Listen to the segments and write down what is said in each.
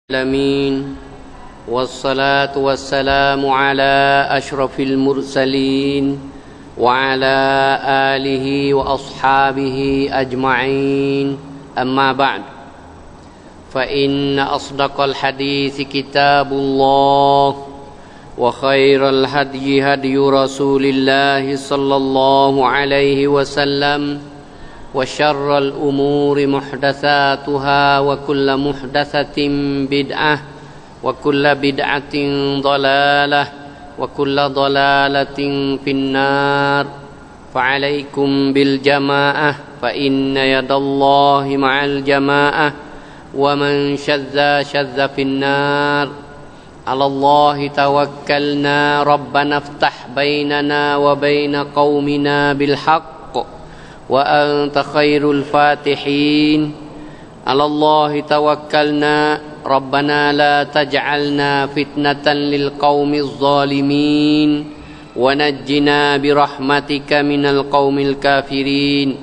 العالمين والصلاة والسلام على أشرف المرسلين وعلى آله وأصحابه أجمعين أما بعد فإن أصدق الحديث كتاب الله وخير الهدي هدي رسول الله صلى الله عليه وسلم وشر الأمور محدثاتها وكل محدثة بدعة وكل بدعة ضلالة وكل ضلالة في النار فعليكم بالجماعة فإن يد الله مع الجماعة ومن شذ في النار على الله توكلنا ربنا افتح بيننا وبين قومنا بالحق وأنت خير الفاتحين على الله توكلنا ربنا لا تجعلنا فتنة للقوم الظالمين ونجنا برحمتك من القوم الكافرين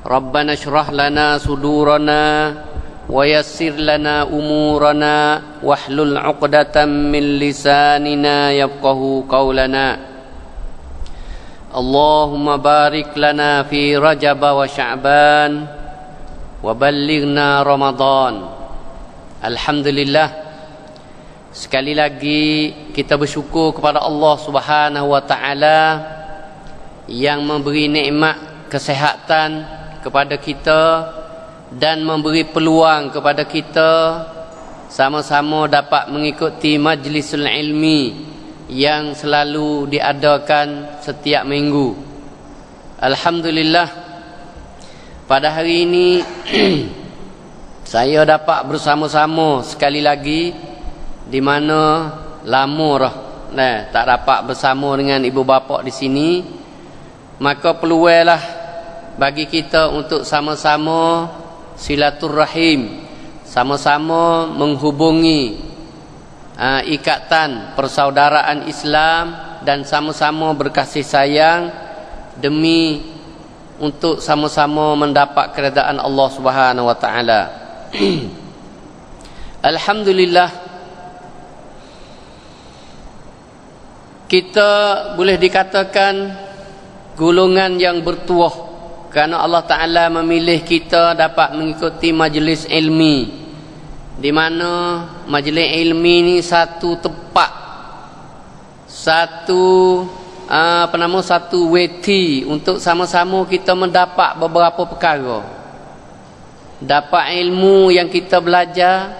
ربنا اشرح لنا صدورنا ويسر لنا أمورنا واحلل عقدة من لساننا يفقه قولنا اللهم بارك لنا في رجب وشعبان وبلغنا رمضان. Alhamdulillah, sekali lagi kita bersyukur kepada Allah Subhanahu wa taala yang memberi nikmat kesehatan kepada kita dan memberi peluang kepada kita sama-sama dapat mengikuti majlisul ilmi yang selalu diadakan setiap minggu. Alhamdulillah, pada hari ini saya dapat bersama-sama sekali lagi, di mana lama dah tak dapat bersama dengan ibu bapa di sini. Maka peluanglah bagi kita untuk sama-sama silaturrahim, sama-sama menghubungi ikatan persaudaraan Islam dan sama-sama berkasih sayang demi untuk sama-sama mendapat keredaan Allah Subhanahu wa taala. Alhamdulillah, kita boleh dikatakan golongan yang bertuah kerana Allah Taala memilih kita dapat mengikuti majlis ilmi, di mana majlis ilmi ni satu tempat, satu weti untuk sama-sama kita mendapat beberapa perkara. Dapat ilmu yang kita belajar,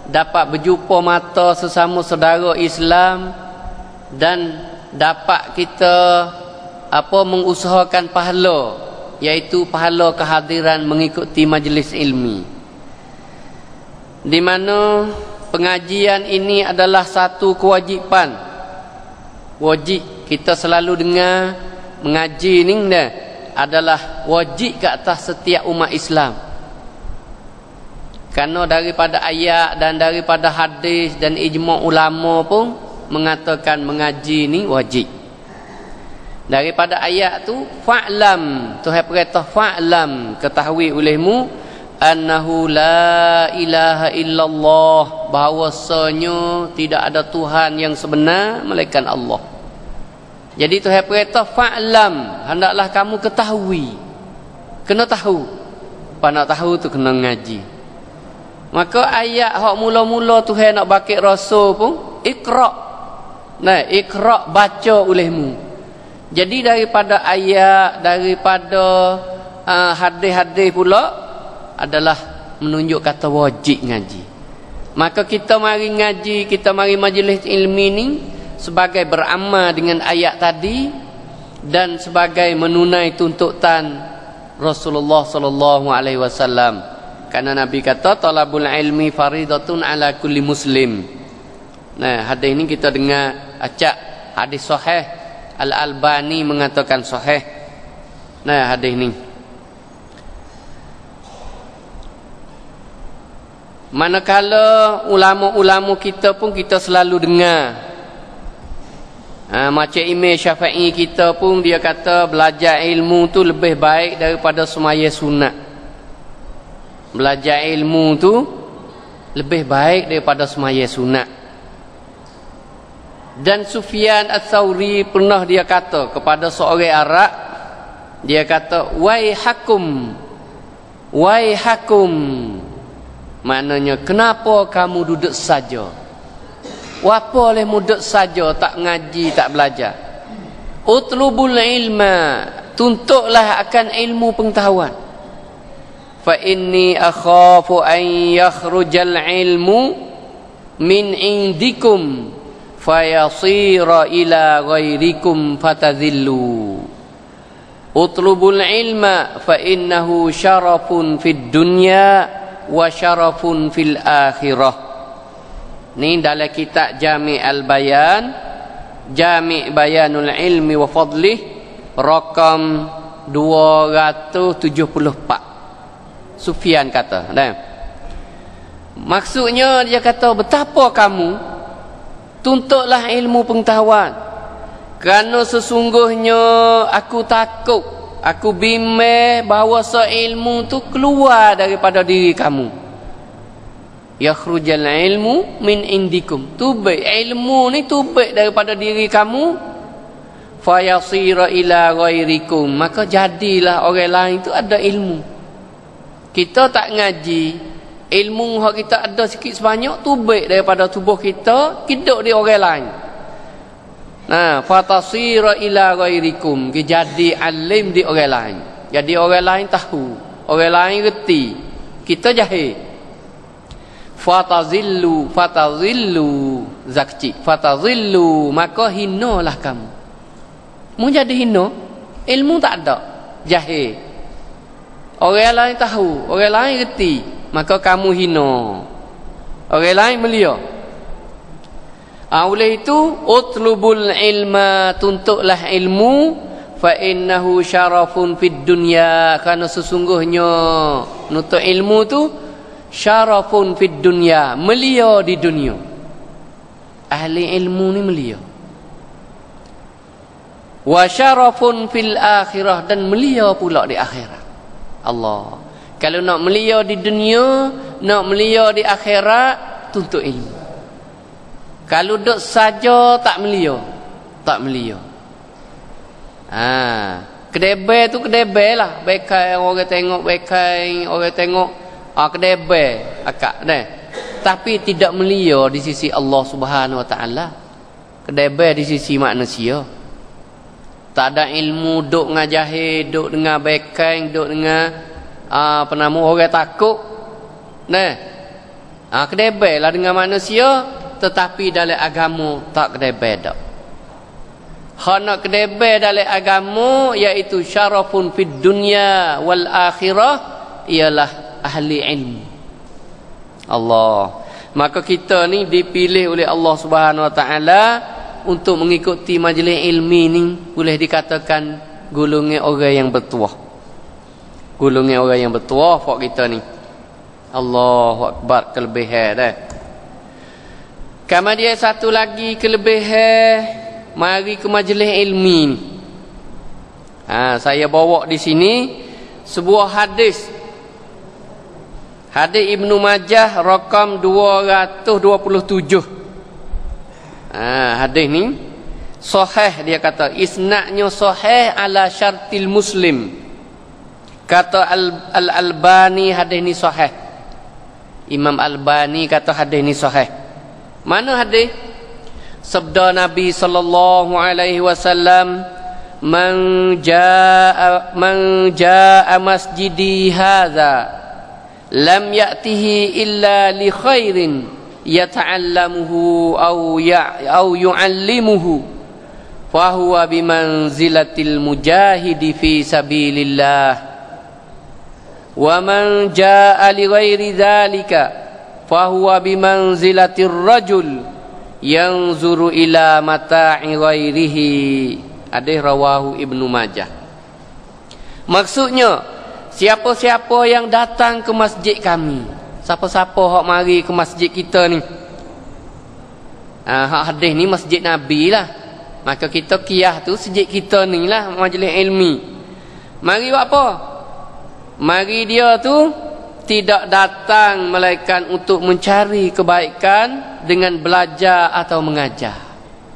dapat berjumpa mata sesama saudara Islam, dan dapat kita mengusahakan pahala, iaitu pahala kehadiran mengikuti majlis ilmi. Di mana pengajian ini adalah satu kewajipan. Wajib kita selalu dengar mengaji ni adalah wajib ke atas setiap umat Islam. Kerana daripada ayat dan daripada hadis dan ijma' ulama pun mengatakan mengaji ni wajib. Daripada ayat tu, fa'lam, Tuhan perintah fa'lam, ketahui olehmu annahu la ilaha illallah, bahawasanya tidak ada Tuhan yang sebenar melainkan Allah. Jadi Tuhan perintah fa'lam, hendaklah kamu ketahui. Kena tahu. Apa nak tahu tu kena ngaji. Maka ayat hak mula-mula Tuhan nak bakit rasul pun iqra'. Nah, iqra' baca olehmu. Jadi daripada ayat, daripada hadis-hadis pula adalah menunjuk kata wajib ngaji. Maka kita mari ngaji, kita mari majlis ilmi ni sebagai beramal dengan ayat tadi dan sebagai menunai tuntutan Rasulullah sallallahu alaihi wasallam. Karena Nabi kata talabul ilmi faridatun ala kulli muslim. Nah, hadis ni kita dengar acak hadis sahih, Al-Albani mengatakan sahih. Nah, hadis ni manakala ulama-ulama kita pun kita selalu dengar, macam Imam Syafi'i kita pun dia kata belajar ilmu tu lebih baik daripada semaya sunat. Belajar ilmu tu lebih baik daripada semaya sunat. Dan Sufyan Ats-Tsauri pernah dia kata kepada seorang Arab, dia kata, waihakum, waihakum, maknanya kenapa kamu duduk saja? Apa boleh duduk saja, tak ngaji, tak belajar? Utlubul ilma, tuntutlah akan ilmu pengetahuan. Fa inni akhafu an yakhrujal ilmu min indikum fayasira ila ghairikum fatadhillu. Utlubul ilma fa innahu syarafun fid dunya wa syarafun fil akhirah. Ni dalam kitab Jami' al-Bayan, Jami' Bayanul Ilmi wa Fadlih, rakam 274. Sufyan kata, nah. Maksudnya dia kata, betapa kamu tuntutlah ilmu pengetahuan, kerana sesungguhnya aku takut, aku bimbang bahawa ilmu tu keluar daripada diri kamu. Yakhrujal ilmu min indikum, tubik ilmu ni tubik daripada diri kamu. Fayasira ila ghairikum, maka jadilah orang lain tu ada ilmu. Kita tak ngaji, ilmu yang kita ada sikit sebanyak tubik daripada tubuh kita, hidup di orang lain. Nah, fatasira ila ghairikum, jadi alim di orang lain. Jadi orang lain tahu, orang lain reti, kita jahil. Fatazillu, fatazillu, zakci, fatazillu, maka hinalah kamu. Mu jadi hina, ilmu tak ada, jahil. Orang lain tahu, orang lain reti, maka kamu hina. Orang lain mulia. Oleh itu, utlubul ilma, tuntutlah ilmu, fa innahu syarafun fid dunya, karena sesungguhnya nuntut ilmu tu syarafun fid dunya, mulia di dunia. Ahli ilmu ni mulia. Wa syarafun fil akhirah, dan mulia pula di akhirat. Allah. Kalau nak mulia di dunia, nak mulia di akhirat, tuntut ilmu. Kalau duduk saja tak mulia, tak mulia. Kedebel tu kedebel lah. Bekai orang tengok, bekai orang tengok, kedebel akak dah. Tapi tidak mulia di sisi Allah Subhanahu wa taala. Kedebel di sisi manusia. Tak ada ilmu, duk dengan jahil, duk dengan bekai, duk dengan apa nama orang takut. Nah. Kedebel lah dengan manusia, tetapi dalam agama tak kedebel dak. Khana kedebel dalam agama iaitu syarafun fid dunya wal akhirah, ialah ahli ilmu. Allah. Maka kita ni dipilih oleh Allah Subhanahu wa taala untuk mengikuti majlis ilmi ni, boleh dikatakan golongan orang yang bertuah. Golongan orang yang bertuah fak kita ni. Allahu akbar, kelebihan dah. Kemudian satu lagi kelebihan mari ke majlis ilmi ni. Saya bawa di sini sebuah hadis. Hadis Ibnu Majah rakam 227. Hadis ni sahih, dia kata isnadnya sahih ala syartil Muslim. Kata Al-Albani hadis ni sahih. Imam Albani kata hadis ni sahih. Mana hadis? Sabda Nabi sallallahu alaihi wasallam, man jaa masjidi hadza lam ya'tihi illa li khairin yata'allamuhu aw yu'allimuhu fa huwa bimanzilatil mujahidi fi sabilillah, wa man jaa'a li ghairi dzalika fa huwa bimanzilatir rajul yanzuru ila mata'i ghairihi. Hadis rawahu Ibnu Majah. Maksudnya, siapa-siapa yang datang ke masjid kami, siapa-siapa hak mari ke masjid kita ni, hak hadis ni masjid Nabi lah, maka kita kiyah tu masjid kita ni lah, majlis ilmi. Mari buat apa? Mari dia tu tidak datang melainkan untuk mencari kebaikan dengan belajar atau mengajar.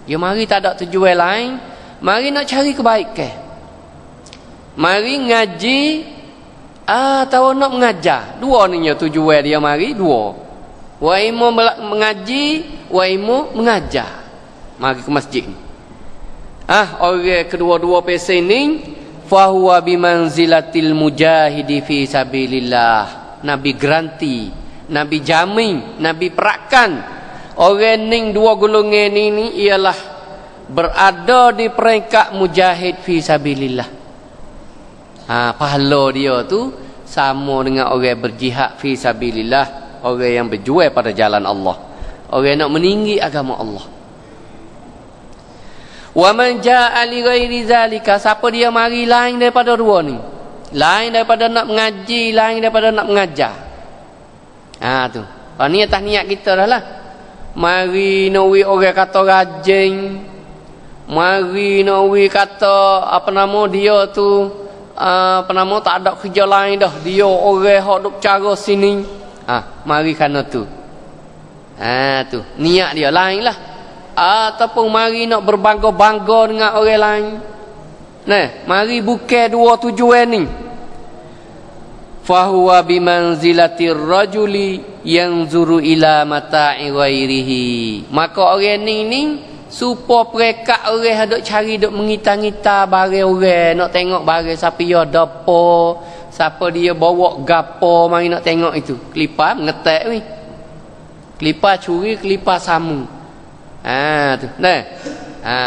Dia mari tak ada tujuan lain, mari nak cari kebaikan. Mari ngaji atau nak mengajar. Dua ni tujuan dia mari, dua. Wa imu mengaji, wa imu mengajar. Mari ke masjid ni. Orang kedua-dua pesen ni fahuwa bimanzilatil mujahidi fi sabilillah. Nabi garanti, Nabi jamin, Nabi perakan orang ni dua golongan ni ialah berada di peringkat mujahid fi sabilillah. Pahala dia tu sama dengan orang berjihad fi sabilillah, orang yang berjuang pada jalan Allah, orang nak meninggi agama Allah. Wa man jaa'a li ghairi zalika, siapa dia mari lain daripada dua ni, lain daripada nak mengaji, lain daripada nak mengajar. Tu. Ni atas niat kita dah lah. Mari nawi orang kata rajin, mari nawi kata dia tu tak ada kerja lain dah, dia orang hok duk cara sini. Mari kerana tu. Tu niat dia lain lah. Ataupun mari nak berbangga-bangga dengan orang lain. Mari bukan dua tujuan ni. Fahuwa bimanzilatir rajuli yanzuru ila mata'i ghairihi. Maka orang ni supaya perekat orang duk cari, duk mengita-ngita barang orang, nak tengok barang siapa dia dapo, siapa dia bawa gapo, mari nak tengok itu. Kelipar mengetek ni. Kelipar curi, kelipar samu. Tu.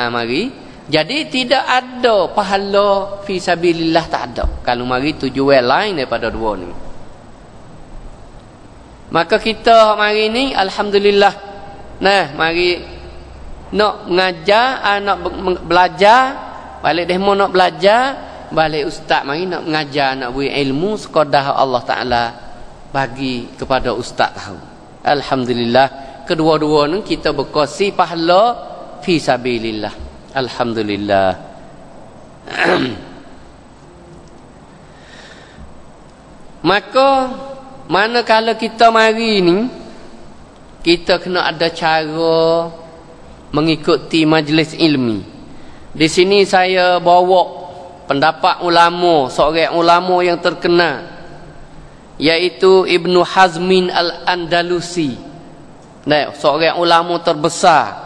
Mari. Jadi tidak ada pahala fi sabilillah, tak ada. Kalau mari tujuan lain daripada dua ni. Maka kita mari ni alhamdulillah. Mari nak mengajar, nak belajar, balik demo nak belajar, balik ustaz mari nak mengajar, nak beri ilmu sekadar Allah Taala bagi kepada ustaz tahu. Alhamdulillah, kedua-dua ni kita berkongsi pahala fi sabilillah. Alhamdulillah. Maka manakala kita mari ni, kita kena ada cara mengikuti majlis ilmi. Di sini saya bawa pendapat ulama, seorang ulama yang terkenal, iaitu Ibnu Hazmin Al-Andalusi. Seorang ulama terbesar.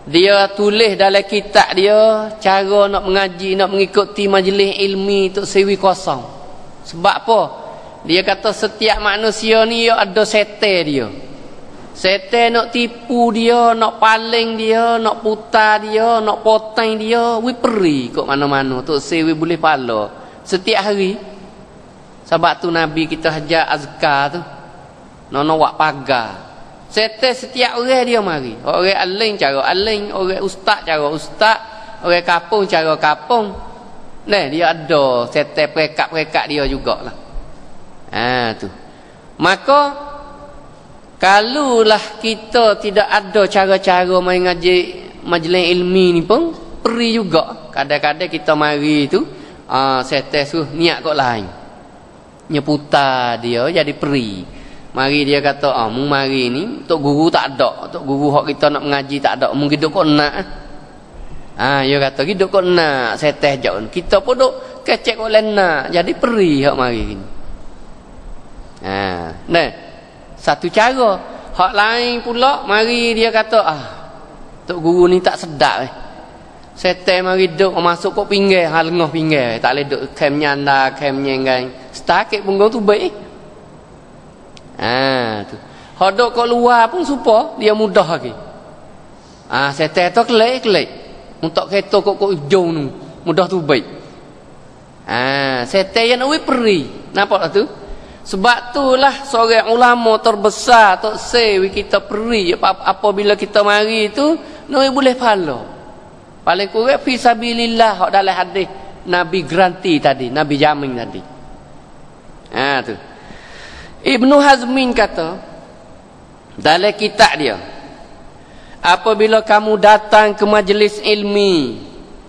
Dia tulis dalam kitab dia cara nak mengaji, nak mengikuti majlis ilmi tu sewi kosong. Sebab apa? Dia kata setiap manusia ni ada setan dia. Setan nak tipu dia, nak paling dia, nak putar dia, nak potong dia, peri kat mana-mana tu sewi boleh pala setiap hari. Sebab tu Nabi kita hajar azkar tu. Nono wak pagar. Setan setiap orang dia mari. Orang alim cara alim, orang ustaz cara ustaz, orang kapung cara kapung. Dia ada setan perekat-perekat dia jugalah. Tu. Maka kalulah kita tidak ada cara-cara main ngaji majlis ilmi ni pun peri juga. Kadang-kadang kita mari tu setan suruh niat kok lain. Nyeputar dia jadi peri. Mari dia kata, mu mari ni tok guru tak ada, tok guru hak kita nak mengaji tak ada, mu hidup kok nak. Dia kata hidup kok nak, setan jauh. Kita pun duk kecek kok nak, jadi peri hak mari ni. Satu cara. Hak lain pula mari dia kata, tok guru ni tak sedap. Setan mari duk masuk kok pinggir, lengah pinggir, tak boleh duk kem nyanda, kem nyengai. Stakit punggung tu baik. Tu. Hodok kat luar pun supa dia mudah lagi. Setan tu kelek-kelek. Untuk kereta kok hujung tu, mudah tu baik. Setan yang nak peri. Nampak tu? Sebab itulah seorang ulama terbesar tok sewi kita peri apabila kita mari tu noi boleh pahala. Paling kurang fi sabilillah hak dalam hadis Nabi garanti tadi, Nabi jamin tadi. Tu. Ibnu Hazmin kata dalam kitab dia, apabila kamu datang ke majlis ilmi,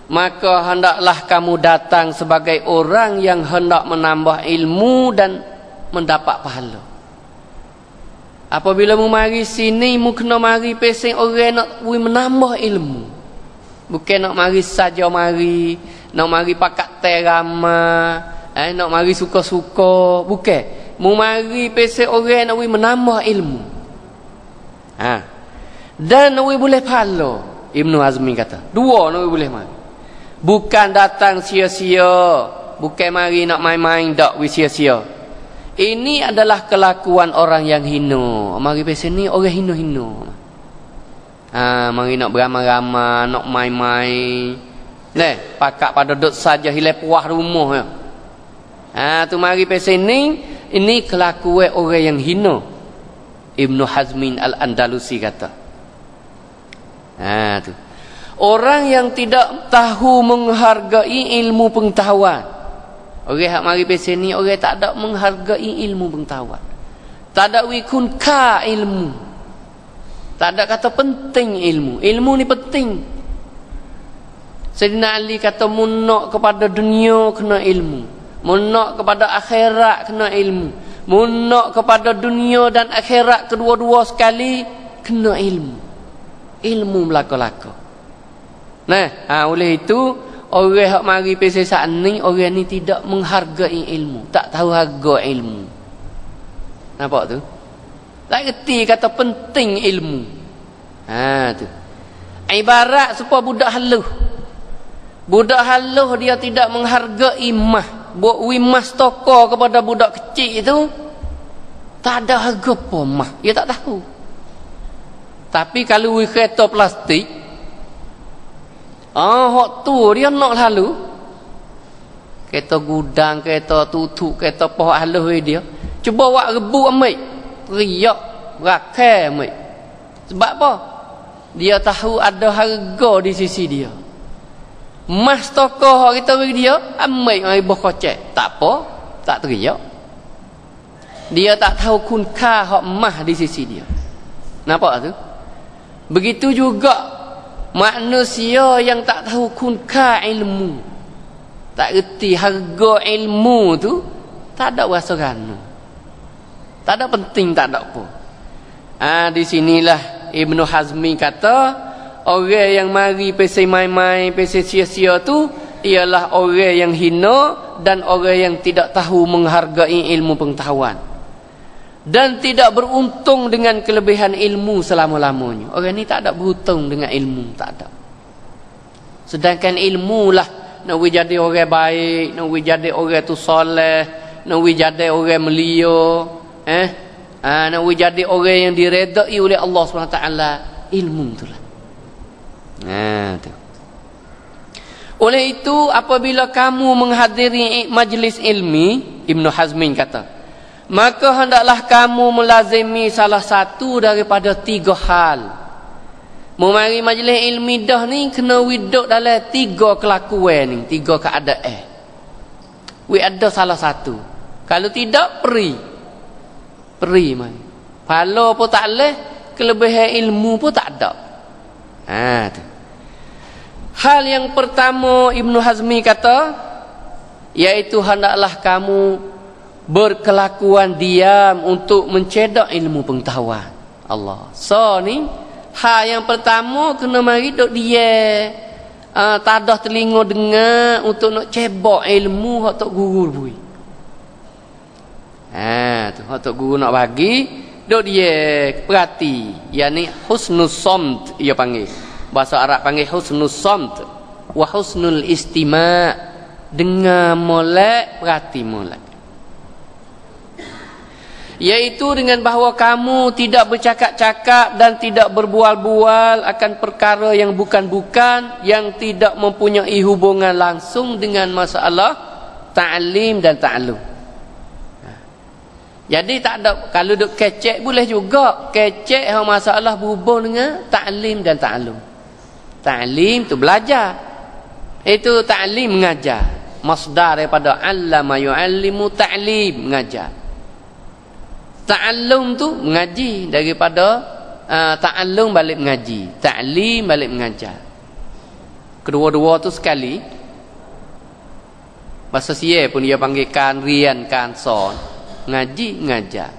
maka hendaklah kamu datang sebagai orang yang hendak menambah ilmu dan mendapat pahala. Apabila mu mari sini, mu kena mari pesing orang nak menambah ilmu. Bukan nak mari saja mari, nak mari pakat terama, nak mari suka-suka, bukan. Mu mari pesing orang nak menambah ilmu. Dan nak boleh pahala. Ibnu Hazmi kata, dua nak boleh mari. Bukan datang sia-sia, bukan mari nak main-main dak sia-sia. Ini adalah kelakuan orang yang hina. Mari pasal ni orang hina-hina. Mari nak beramai-ramai, nak main-main. Pakak pada duduk saja hilai puah rumah. Tu mari pasal ni, ini kelakuan orang yang hina. Ibnu Hazmin Al-Andalusi kata. Tu. Orang yang tidak tahu menghargai ilmu pengetahuan. Orang hak mari pesel ni orang tak ada menghargai ilmu pengetahuan. Tak ada wikun ka ilmu. Tak ada kata penting ilmu. Ilmu ni penting. Sayyidina Ali kata munak kepada dunia kena ilmu. Munak kepada akhirat kena ilmu. Munak kepada dunia dan akhirat kedua-dua sekali kena ilmu. Ilmu melaka-laka. Oleh itu orang hak mari pesel saat ni, orang ni tidak menghargai ilmu, tak tahu harga ilmu. Nampak tu? Tak reti kata penting ilmu. Tu. Ibarat supaya budak haluh. Budak haluh dia tidak menghargai mah. Buat wimas toko kepada budak kecil itu tak ada harga apa mah. Dia tak tahu. Tapi kalau kereta plastik, hak tu dia nak lalu. Kereta gudang, kereta tutup, kereta pohon halus dia. Cuba buat rebu amik. Riak, rakai amik. Sebab apa? Dia tahu ada harga di sisi dia. Mas tokoh kita bagi dia, amik dengan ibu kocek. Tak apa, tak teriak. Dia tak tahu kunka hak mah di sisi dia. Nampak tu? Begitu juga manusia yang tak tahu kunka ilmu, tak reti harga ilmu tu, tak ada rasa gana, tak ada penting, tak ada apa. Di sinilah Ibnu Hazmi kata orang yang mari pesai main-main, pesai sia-sia tu ialah orang yang hina dan orang yang tidak tahu menghargai ilmu pengetahuan dan tidak beruntung dengan kelebihan ilmu selama-lamanya. Orang ni tak ada beruntung dengan ilmu, tak ada. Sedangkan ilmu lah nak jadi orang baik, nak jadi orang tu soleh, nak jadi orang mulia, nak jadi orang yang diredai oleh Allah SWT. Ilmu itulah. Tu. Oleh itu apabila kamu menghadiri majlis ilmi, Ibnu Hazmin kata, maka hendaklah kamu melazimi salah satu daripada 3 hal. Memari majlis ilmi dah ni kena widuk dalam 3 kelakuan ni, 3 keadaan. Ada salah satu. Kalau tidak peri mari. Pala pun tak leh, kelebihan ilmu pun tak ada. Tu. Hal yang pertama Ibnu Hazmi kata, iaitu hendaklah kamu berkelakuan diam untuk mencedak ilmu pengetahuan. Allah. So ni hal yang pertama kena mari duk dia. Tak ada telinga dengar untuk nak cebok ilmu hak tok guru bui. Tu hak tok guru nak bagi duk dia perhati. Yani husnus samt ia panggil. Bahasa Arab panggil husnus samt wa husnul istima'. Dengar molek, perhati molek. Iaitu dengan bahawa kamu tidak bercakap-cakap dan tidak berbual-bual akan perkara yang bukan-bukan, yang tidak mempunyai hubungan langsung dengan masalah ta'lim dan ta'allum. Jadi tak ada, kalau duk kecek boleh juga. Kecek masalah berhubung dengan ta'lim dan ta'allum. Ta'lim tu belajar, itu ta'lim mengajar. Masdar daripada allama yu'allimu, ta'lim mengajar. Ta'allum tu mengaji, daripada ta'allum balik mengaji, ta'lim balik mengajar. Kedua-dua tu sekali. Bahasa Sia pun dia panggil kan rian kan son. ngaji ngajar.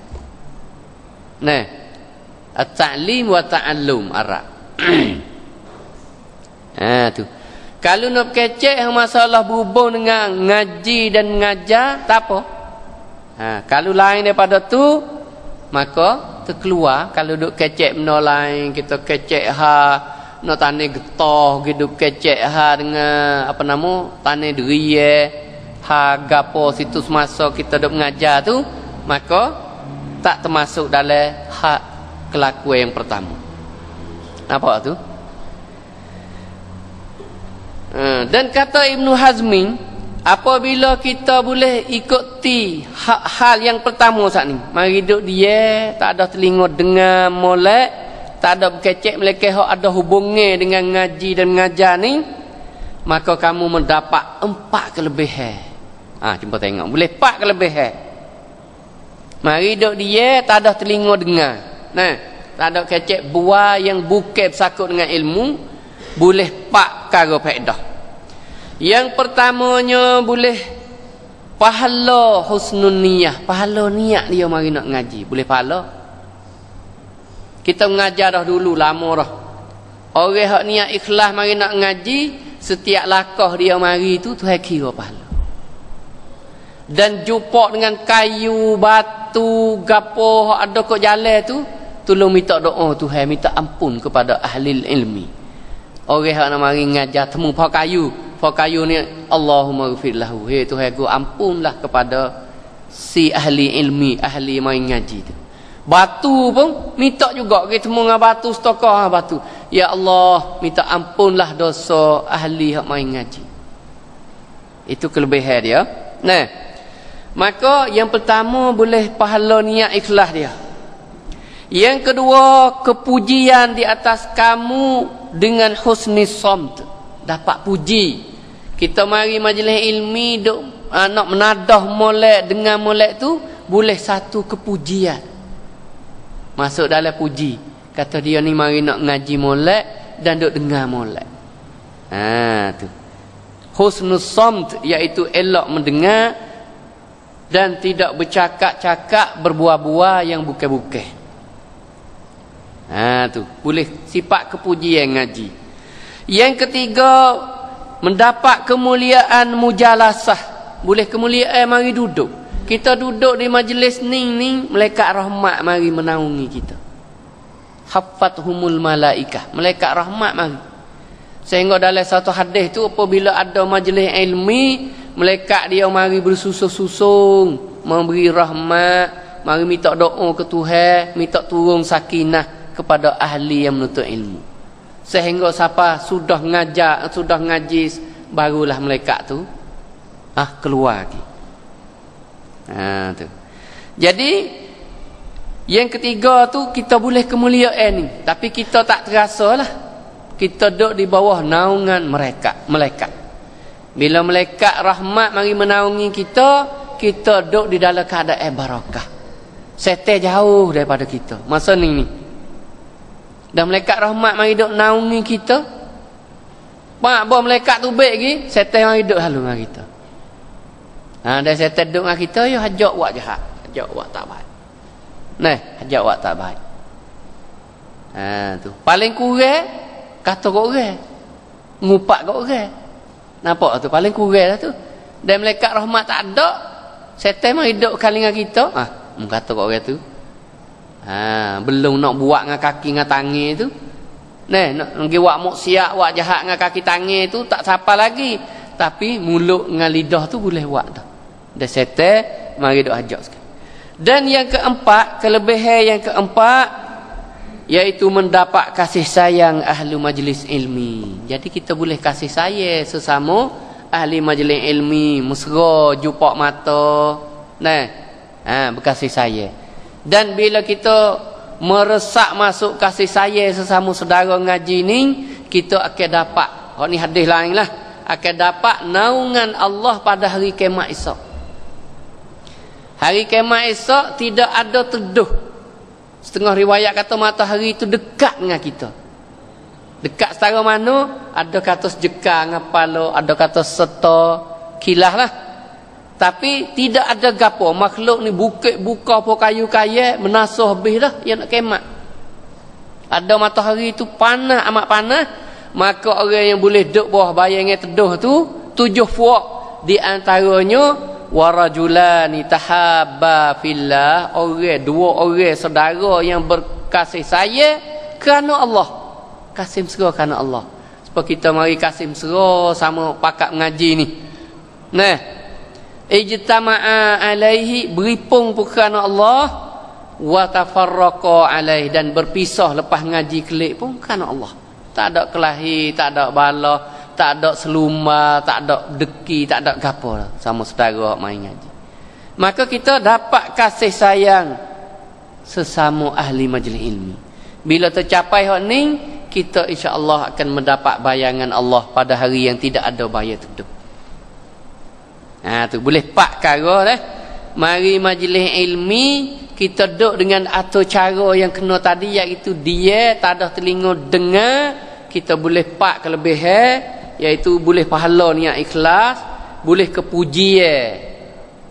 Nah, at-ta'lim wa ta'allum Arab. Tu. Kalau nak kecek masalah berhubung dengan ngaji dan mengajar, tak apa. Kalau lain daripada tu, maka terkeluar. Kalau duk kecek benda lain, kita kecek nak tanah getah, hidup kecek dengan apa nama, tanah deriye, gapo situs masa kita duk mengajar tu, maka tak termasuk dalam hak kelakuan yang pertama. Apa tu? Dan kata Ibnu Hazmi, apabila kita boleh ikuti hal yang pertama saat ni, mari duduk dia tak ada telinga dengar molek, tak ada berkecek melekeh ada hubungnya dengan ngaji dan mengajar ni, maka kamu mendapat 4 kelebihan. Cuba tengok, boleh 4 kelebihan. Mari duduk dia tak ada telinga dengar, tak ada kecek buah yang bukan bersakut dengan ilmu, boleh 4 perkara faedah. Yang pertamanya boleh pahala husnun niyah, pahala niat dia mari nak ngaji, boleh pahala. Kita mengajar dah dulu lama dah. Orang hak niat ikhlas mari nak ngaji, setiap langkah dia mari tu Tuhan kira pahala. Dan jumpa dengan kayu, batu, gapo hak ada kat jalan tu, tolong minta doa Tuhan, minta ampun kepada ahli ilmi. Orang hak nak mari ngajar temu pak kayu ni, Allahumma ghfir lahu, hey Tuhan aku ampunlah kepada si ahli ilmi, ahli main ngaji tu. Batu pun minta juga kita temu dengan batu setokah batu, ya Allah minta ampunlah dosa ahli hak main ngaji. Itu kelebihan dia. Maka yang pertama boleh pahala niat ikhlas dia. Yang kedua, kepujian di atas kamu dengan husni samt, dapat puji. Kita mari majlis ilmi nak menadah molek dengan molek tu, boleh satu kepujian masuk dalam puji. Kata dia ni mari nak ngaji molek dan duk dengar molek. Tu husnus samt, iaitu elok mendengar dan tidak bercakap-cakap, berbuah-buah yang bukan-bukan. Tu boleh sifat kepujian ngaji. Yang ketiga, mendapat kemuliaan mujalasah, boleh kemuliaan mari duduk. Kita duduk di majlis ni malaikat rahmat mari menaungi kita. Haffathumul malaikah, malaikat rahmat mari. Sehingga dalam satu hadis tu, apabila ada majlis ilmi, malaikat dia mari bersusung-susung memberi rahmat, mari minta doa ke Tuhan, minta turun sakinah kepada ahli yang menuntut ilmu. Sehingga siapa sudah ngajar, sudah ngaji, barulah malaikat tu keluar lagi. Tu. Jadi yang ketiga tu, kita boleh kemuliaan ni, tapi kita tak terasa lah. Kita duduk di bawah naungan malaikat. Bila malaikat rahmat mari menaungi kita, kita duduk di dalam keadaan barakah. Setan jauh daripada kita masa ni. Dan malaikat rahmat mari duk naungi kita. Bawa malaikat tu baik lagi, setan mari duk halu dengan kita. Dan setan duk dengan kita, ya hajak buat jahat, hajak buat tak baik. Hajak buat tak baik. Tu paling kurang kata kat orang, ngupak kat orang. Nampak tu paling kurang lah tu. Dan malaikat rahmat tak ada, setan mari duk kali dengan kita, kata kat orang tu. Belum nak buat dengan kaki dengan tangan tu, nak pergi buat maksiat, buat jahat dengan kaki tangan tu tak siapa lagi, tapi mulut dengan lidah tu boleh buat dah. Dan setan mari duk ajak sekali. Dan yang keempat, kelebihan yang keempat, iaitu mendapat kasih sayang ahli majlis ilmi. Jadi kita boleh kasih sayang sesama ahli majlis ilmi, mesra, jumpa mata, berkasih sayang. Dan bila kita meresak masuk kasih sayang sesama saudara ngaji ni, kita akan dapat, ni hadis lain lah, akan dapat naungan Allah pada hari kiamat esok. Hari kiamat esok tidak ada teduh. Setengah riwayat kata matahari itu dekat dengan kita. Dekat setara mana? Ada kata sejekar dengan kepala, ada kata serta kilah lah. Tapi tidak ada gapo makhluk ni bukit buka po kayu kaya menasuh habis dah dia nak kemat. Ada matahari tu panas amat panas, maka orang yang boleh duduk bawah bayangnya teduh tu 7 puak di antaranya warajulani tahabba fillah, dua orang saudara yang berkasih sayang kerana Allah. Kasih mesra kerana Allah. Sebab kita mari kasih mesra sama pakat mengaji ni. Nah, ijtama'a alaihi, beripung kerana Allah, wa tafarraqa alaihi, dan berpisah lepas ngaji kelik pun kerana Allah. Tak ada kelahi, tak ada bala, tak ada seluma, tak ada deki, tak ada gapo sama saudara main ngaji. Maka kita dapat kasih sayang sesama ahli majlis ilmi. Bila tercapai hak ni, kita insya-Allah akan mendapat bayangan Allah pada hari yang tidak ada bayar tutup. Tu boleh pak cara dah. Mari majlis ilmi kita duduk dengan atur cara yang kena tadi, iaitu dia tak ada telinga dengar, kita boleh pak kelebihan, iaitu boleh pahala niat ikhlas, boleh kepuji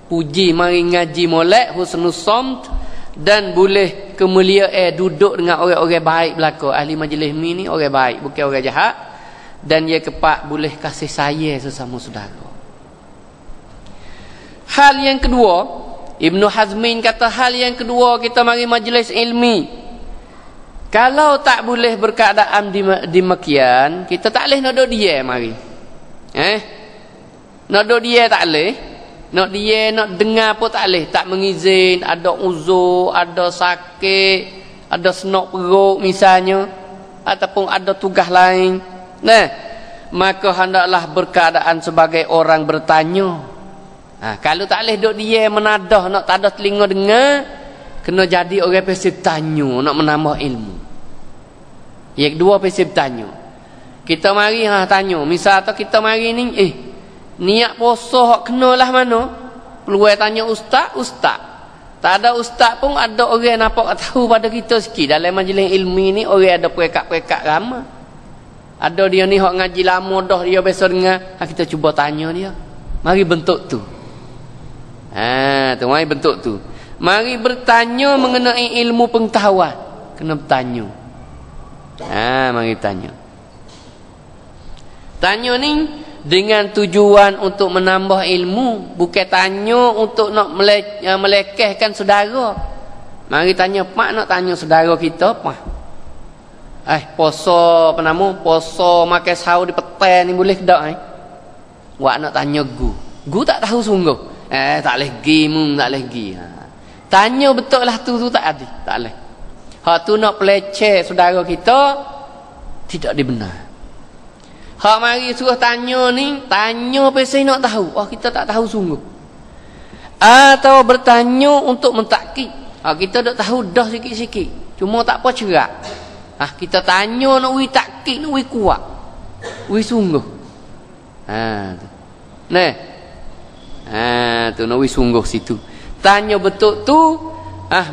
puji mari ngaji molek husnul samt, dan boleh kemuliaan duduk dengan orang-orang baik belaka. Ahli majlis ni orang baik, bukan orang jahat, dan dia kepak boleh kasih sayang sesama saudara. Hal yang kedua, Ibnu Hazmin kata hal yang kedua kita mari majlis ilmi, kalau tak boleh berkeadaan demikian, kita tak boleh nak duduk dia mari. Nak duduk dia tak boleh. Nak dia nak dengar pun tak boleh, tak mengizin, ada uzur, ada sakit, ada senok perut misalnya, ataupun ada tugas lain. Maka hendaklah berkeadaan sebagai orang bertanya. Kalau tak boleh duduk dia menadah, nak tak ada telinga dengar, kena jadi orang pasif tanya, nak menambah ilmu. Yang kedua pasif tanya. Kita mari tanya, misal atau kita mari ni niat puasa hak kenalah mana? Peluang tanya ustaz. Tak ada ustaz pun ada orang nampak tahu pada kita sikit. Dalam majlis ilmi ni orang ada perekat-perekat ramai. Ada dia ni hak ngaji lama dah, dia biasa dengar, kita cuba tanya dia. Mari bentuk tu. Mari bentuk tu. Mari bertanya mengenai ilmu pengetahuan. Kena bertanya. Mari tanya. Tanya ni dengan tujuan untuk menambah ilmu, bukan tanya untuk nak melekehkan saudara. Mari tanya, pak nak tanya saudara kita apa? Puasa apa nama? Puasa makan sahur di petang ni boleh ke tak? Wak nak tanya gu tak tahu sungguh. Tak boleh pergi, tak boleh pergi. Tanya betul lah tu tak ada. Tak boleh. Hak tu nak peleceh saudara kita, tidak dibenar. Hak mari suruh tanya ni, tanya pasal nak tahu. Kita tak tahu sungguh. Atau bertanya untuk mentakkid. Kita dah tahu dah sikit-sikit, cuma tak apa cerak. Kita tanya nak wi takkid, nak wi kuat, wi sungguh. Tu nak wi sungguh situ. Tanya betul tu.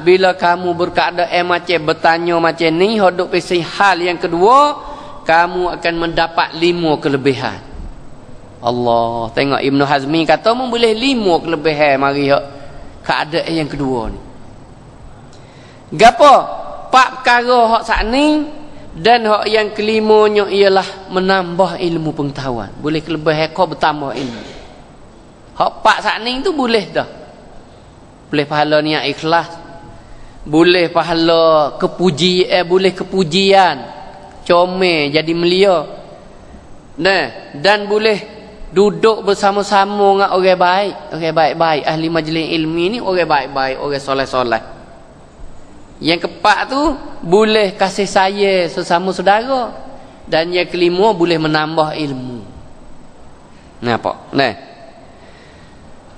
Bila kamu berkeadaan macam bertanya macam ni, hodok pasal hal yang kedua, kamu akan mendapat 5 kelebihan. Allah, tengok Ibnu Hazmi kata boleh 5 kelebihan mari keadaan yang kedua ni. Gapo? 4 perkara hak sak ni, dan hak yang kelimanya ialah menambah ilmu pengetahuan. Boleh kelebihan kau bertambah ilmu. Hak 4 sak ni tu boleh dah. Boleh pahala niat ikhlas. Boleh pahala boleh kepujian. Comel jadi melia. Dan boleh duduk bersama-sama dengan orang baik, orang baik-baik. Ahli majlis ilmi ni orang baik-baik, orang soleh-soleh. Yang keempat tu boleh kasih sayang sesama saudara, dan yang kelima boleh menambah ilmu. Nampak?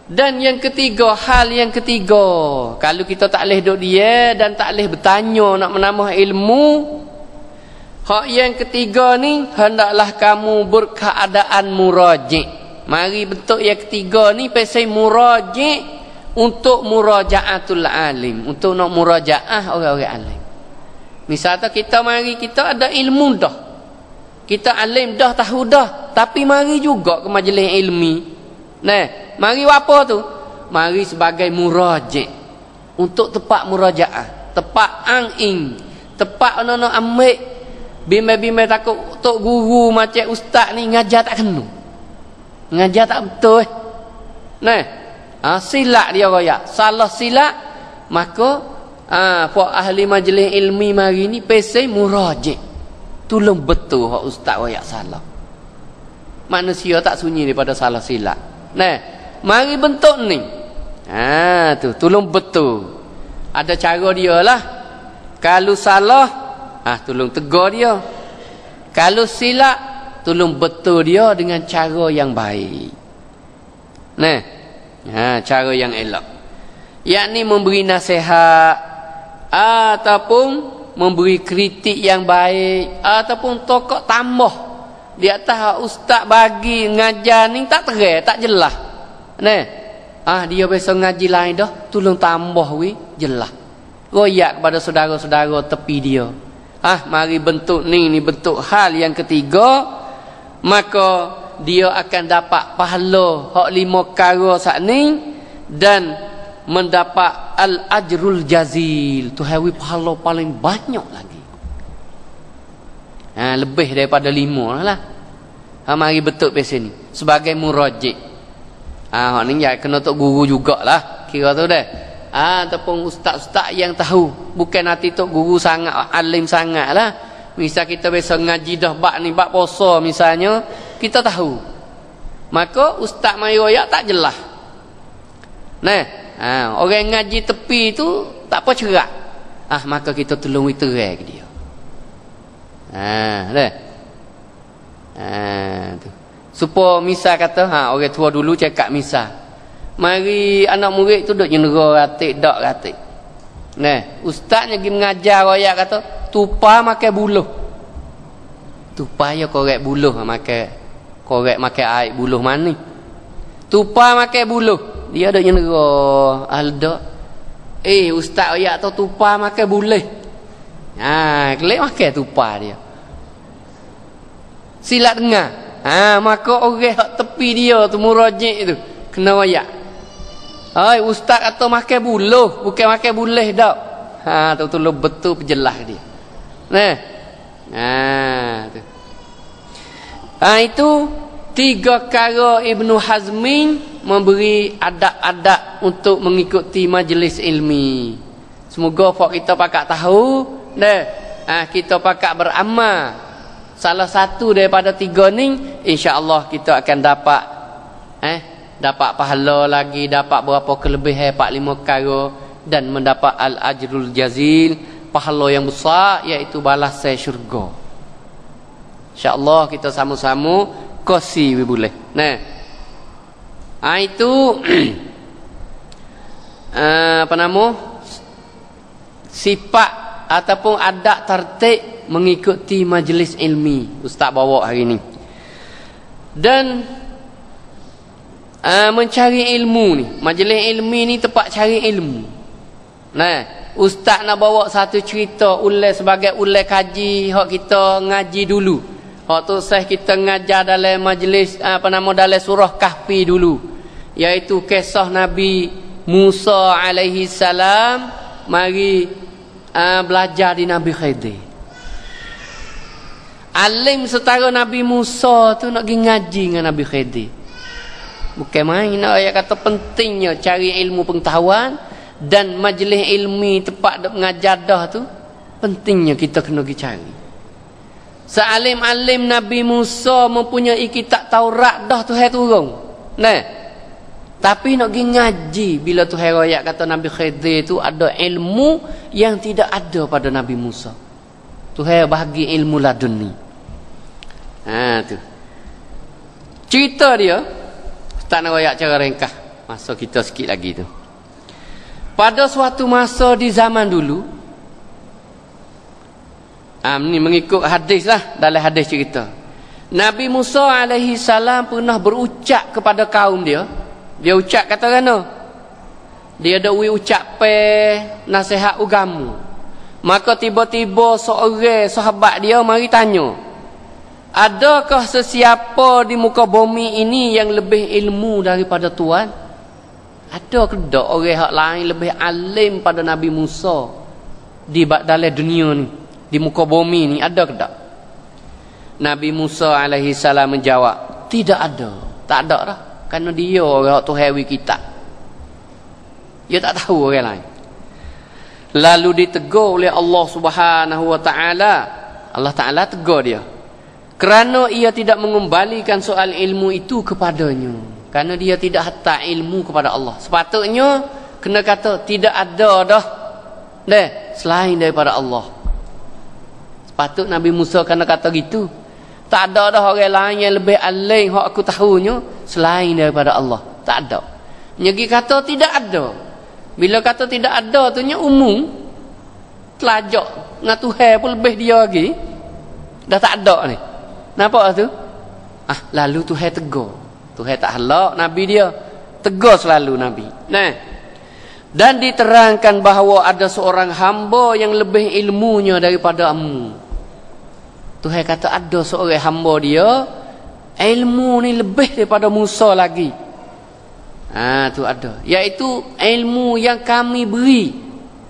Dan yang ketiga, hal yang ketiga, kalau kita tak boleh duduk dia dan tak boleh bertanya nak menambah ilmu, hak yang ketiga ni, hendaklah kamu berkeadaan muraji'. Mari bentuk yang ketiga ni pasal muraji' untuk muraja'atul alim, untuk nak muraja'ah orang-orang alim. Misalnya kita mari, kita ada ilmu dah, kita alim dah, tahu dah, tapi mari juga ke majlis ilmi. mari apa tu? Mari sebagai muraji'. Untuk tempat murajaah, tempat angin, tempat ono-ono ambil bimbel-bimbel takut tok guru macam ustaz ni ngajar tak kena. Ngajar tak betul. Silap dia royak. Salah silap, maka puak ahli majlis ilmi mari ni pesai muraji'. Tolong betul hak ustaz royak salah. Manusia tak sunyi daripada salah silap. Mari bentuk ni. Tu tolong betul. Ada cara dia lah. Kalau salah, tolong tegur dia. Kalau silap, tolong betul dia dengan cara yang baik. Cara yang elok. Yakni memberi nasihat ataupun memberi kritik yang baik ataupun tokok tambah di atas ustaz bagi ngajar ni tak terang, tak jelas. Dia biasa ngaji lain dah, tolong tambah jelas. Royak kepada saudara-saudara tepi dia. Mari bentuk ni bentuk hal yang ketiga, maka dia akan dapat pahala hak 5 perkara sat ni dan mendapat al-ajrul jazil. Tu hawi pahala paling banyak lagi. Lebih daripada 5 lah. Mari betul pasal ni sebagai muraji'. Hak ni ya kena tok guru jugalah kira tu dah. Ataupun ustaz-ustaz yang tahu, bukan nanti tok guru sangat alim sangatlah. Misal kita biasa ngaji dah bab ni bab puasa misalnya, kita tahu. Maka ustaz mai royak tak jelas. Orang ngaji tepi tu tak apa cerak. Maka kita tolong terang ke dia. Tu. Supaya misal kata orang tua dulu cakap misal, mari anak murid tu duk jenera ratik dak ratik. Ustaznya pergi mengajar royak kata tupa makan buluh. Tupa ya korek buluh korek makan air buluh mana? Tupa makan buluh. Dia duk jenera aldak. Ustaz royak tu tupa makan boleh. Kelak makan tupa dia. Silat dengar. Maka orang hak tepi dia tu muraji' tu kena royak. Ustaz kata makan buluh, bukan makan boleh dak. Tu betul penjelas dia. Tu. Itu 3 perkara Ibnu Hazmin memberi adab-adab untuk mengikuti majlis ilmi. Semoga kita pakak tahu kita pakak beramal. Salah satu daripada 3 ni, insya-Allah kita akan dapat dapat pahala lagi, dapat berapa kelebihan 4-5 perkara dan mendapat al-ajrul jazil, pahala yang besar iaitu balasan syurga. Insya-Allah kita sama-sama kosi boleh. Itu apa nama? Sifat ataupun adab tertib mengikuti majlis ilmi ustaz bawa hari ni. Dan mencari ilmu ni, majlis ilmi ni tempat cari ilmu. Ustaz nak bawa satu cerita ulai sebagai ulai kaji hak kita ngaji dulu. Hak tu kita ngajar dalam majlis dalam surah Kahfi dulu, iaitu kisah Nabi Musa alaihi salam mari belajar di Nabi Khidir. Alim setara Nabi Musa tu nak pergi ngaji dengan Nabi Khidir. Bukan main ayat kata pentingnya cari ilmu pengetahuan dan majlis ilmi tempat mengajar dah tu pentingnya kita kena pergi cari. Sealim-alim Nabi Musa mempunyai kitab Taurat dah Tuhan turun. Tapi nak pergi ngaji bila Tuhan royak kata Nabi Khidir tu ada ilmu yang tidak ada pada Nabi Musa. Tuhan bagi ilmu laduni. Tu. Cerita dia tak nak royak cara ringkas. Masa kita sikit lagi tu. Pada suatu masa di zaman dulu, ni mengikut hadis lah, dalam hadis cerita. Nabi Musa alaihi salam pernah berucap kepada kaum dia. Dia ucap kata kena. Dia ada ucap nasihat agama. Maka tiba-tiba seorang sahabat dia mari tanya, Adakah sesiapa di muka bumi ini yang lebih ilmu daripada Tuhan? Ada ke tak orang hak lain lebih alim pada Nabi Musa di dalam dunia ni, di muka bumi ni, ada ke tak? Nabi Musa alaihi salam menjawab, tidak ada. Tak ada dah. Kerana dia orang tu hewi kita. Dia tak tahu orang lain. Lalu ditegur oleh Allah Subhanahu wa taala. Allah Taala tegur dia. Kerana ia tidak mengembalikan soal ilmu itu kepadanya. Kerana dia tidak hantar ilmu kepada Allah. Sepatutnya kena kata tidak ada dah selain daripada Allah. Sepatut Nabi Musa kena kata gitu. Tak ada dah orang lain yang lebih alim hak aku tahunya selain daripada Allah. Tak ada. Nyegi kata tidak ada. Bila kata tidak ada tu nya umum. Telajak dengan Tuhan pun lebih dia lagi. Dah tak ada ni. Nampak tu? Lalu Tuhan tegur. Tuhan tak halak Nabi dia. Tegur selalu Nabi. Nah. Dan diterangkan bahawa ada seorang hamba yang lebih ilmunya daripada kamu. Tuhan kata ada seorang hamba dia ilmu ni lebih daripada Musa lagi. Tu ada. Iaitu ilmu yang kami beri.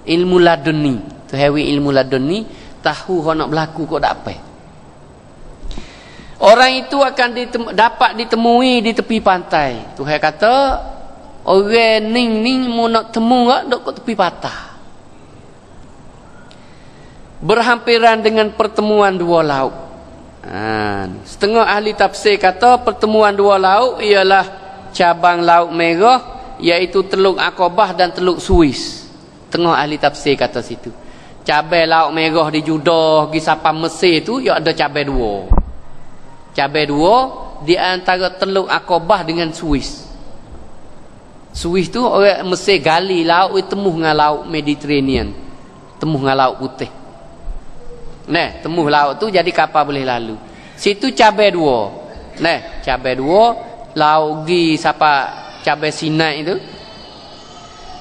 Ilmu laduni. Tuhan beri ilmu laduni. Tahu kau nak berlaku kau tak apa. Orang itu akan dapat ditemui di tepi pantai. Tuhan kata orang ni mau nak temu dok kat tepi pantai. Berhampiran dengan pertemuan dua laut. Setengah ahli tafsir kata pertemuan dua laut ialah cabang Laut Merah, iaitu Teluk Aqabah dan Teluk Suis. Tengah ahli tafsir kata situ. Cabai Laut Merah di Judah pergi sampai Mesir tu ia ada cabai dua. Cabai dua di antara Teluk Aqabah dengan Suis. Suis tu orang Mesir gali laut temuh dengan Laut Mediterranean. Temuh dengan Laut Putih. Temuh laut tu jadi kapal boleh lalu. Situ cabai dua. Cabai dua laut gi sampai cabai Sinai itu.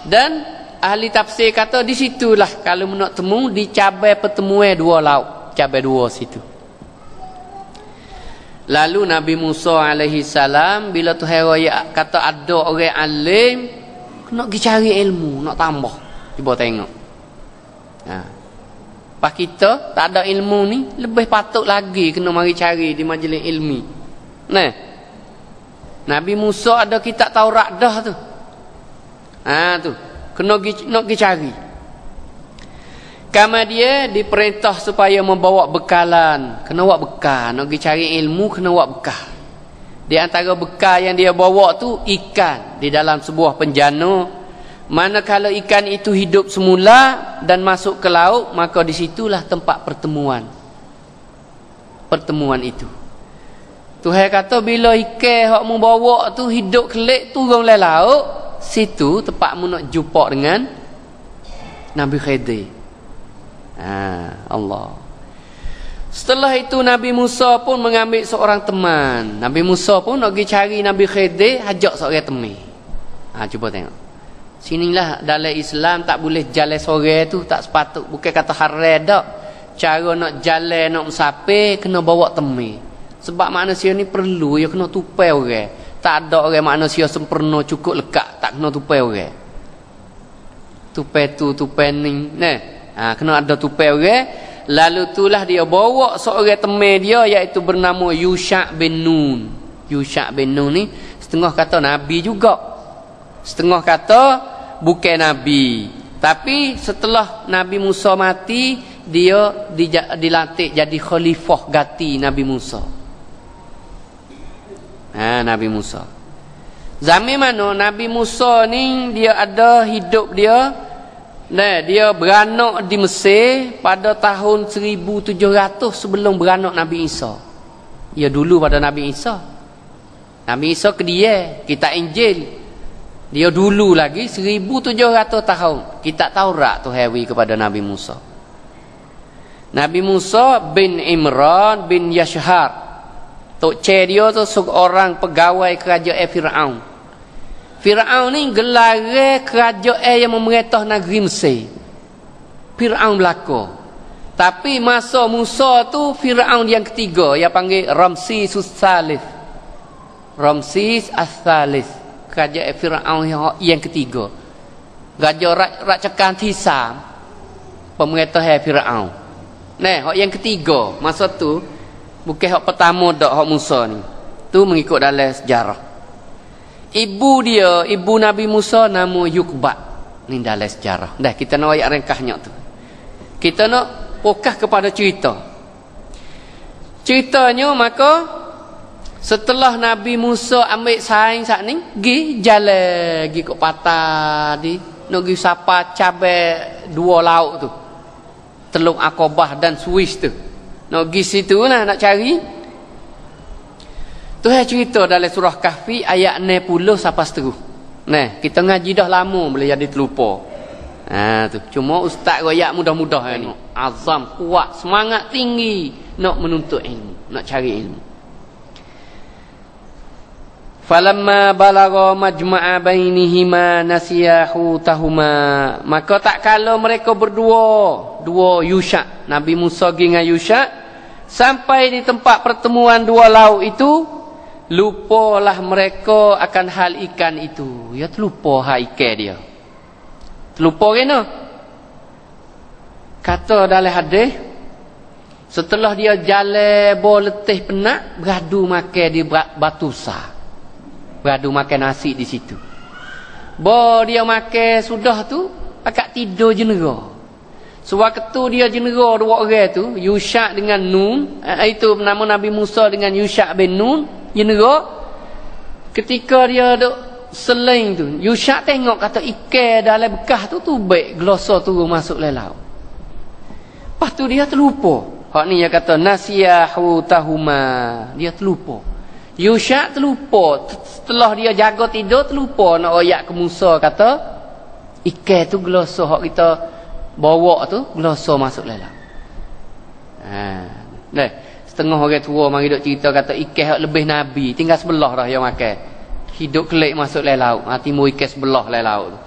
Dan ahli tafsir kata di situlah kalau nak temu di cabai pertemuan dua laut, cabai dua situ. Lalu Nabi Musa alaihi salam bila Tuhan raya kata ada orang alim nak pergi cari ilmu, nak tambah. Cuba tengok. Pas kita tak ada ilmu ni lebih patut lagi kena mari cari di majlis ilmi. Nabi Musa ada kitab Taurat dah tu. Tu kena nak pergi cari. Kama dia diperintah supaya membawa bekalan. Kena bawa bekal. Nak pergi cari ilmu kena bawa bekal. Di antara bekal yang dia bawa tu ikan di dalam sebuah penjana. Manakala ikan itu hidup semula dan masuk ke laut, maka disitulah tempat pertemuan. Pertemuan itu. Tuhan kata bila ikan hak mu bawa tu hidup kelik turun le laut, situ tempat mu nak jumpa dengan Nabi Khidir. Allah. Setelah itu Nabi Musa pun mengambil seorang teman. Nabi Musa pun nak pergi cari Nabi Khidir, ajak seorang teman. Cuba tengok. Sinilah dalam Islam tak boleh jalan sore tu tak sepatut. Bukan kata haram dak. Cara nak jalan nak musafir kena bawa teman. Sebab manusia ni perlu dia kena tupai orang. Tak ada orang manusia sempurna cukup lekat tak kena tupai orang. Tupai tu tupai ni. Kena ada tupai orang. Lalu itulah dia bawa seorang teman dia iaitu bernama Yusha' bin Nun. Yusha' bin Nun ni setengah kata nabi juga. Setengah kata bukan nabi. Tapi setelah Nabi Musa mati, dia dilantik jadi khalifah ganti Nabi Musa. Nabi Musa. Zaman mana Nabi Musa ni dia ada hidup dia. Dia beranak di Mesir pada tahun 1700 sebelum beranak Nabi Isa. Ya dulu pada Nabi Isa. Nabi Isa ke dia, kitab Injil. Dia dulu lagi 1700 tahun. Kitab Taurat tu hewi kepada Nabi Musa. Nabi Musa bin Imran bin Yashhar. Tok Cik dia tu seorang pegawai kerajaan Firaun. Firaun ni gelar kerajaan yang memerintah negeri Mesir. Firaun belaka. Tapi masa Musa tu Firaun yang ketiga, yang panggil Ramsis Ats-Tsalits. Ramsis Ats-Tsalits, kerajaan Firaun yang ketiga. Raja racakan Hisam, pemerintah Firaun. Nah, hak yang ketiga masa tu bukan hak pertama dak hak Musa ni. Tu mengikut dalam sejarah. Ibu Nabi Musa nama Yukba. Ni dalam sejarah. Dah kita nak ayat ringkasnya tu. Kita nak fokus kepada cerita. Ceritanya maka setelah Nabi Musa ambil saing saat ni, pergi jalan, pergi ke patah di, nak pergi sapa cabai dua laut tu. Teluk Aqabah dan Suis tu. Nak pergi situ lah nak cari. Tuhan cerita dalam surah Kahfi ayat 60 sampai seterus. Nah, kita ngaji dah lama boleh jadi terlupa. Tu. Cuma ustaz royak mudah-mudah ni. Azam, kuat, semangat tinggi nak menuntut ilmu, nak cari ilmu. Falamma balagha majma'a bainihima nasiya hutahuma. Maka tak kala mereka dua Yusha, Nabi Musa dengan Yusha, sampai di tempat pertemuan dua laut itu, lupalah mereka akan hal ikan itu. Ya terlupa hal ikan dia. Terlupa kena. Kata dalam hadis, setelah dia jalan letih penat, beradu makan di batu sah. Beradu makan nasi di situ. Dia makan sudah tu, akak tidur jenera. Sewaktu dia jenera dua orang tu, Yusha dengan Nun, itu nama Nabi Musa dengan Yusha bin Nun, jenera. Ketika dia duk seling tu, Yusha tengok kata ikan dalam bekas tu baik geloso turun masuk dalam laut. Lepas tu dia terlupa. Hak ni dia kata nasiyahu tahuma. Dia terlupa. Yusha terlupa. Setelah dia jaga tidur terlupa nak ayat ke Musa kata ikan tu geloso hak kita bawa tu geloso masuk dalam laut. Nah, setengah orang tua mari duk cerita kata ikan hak lebih nabi, tinggal sebelah dah yang makan. Hidup kelik masuk dalam laut. Timbul ikan sebelah dalam laut tu.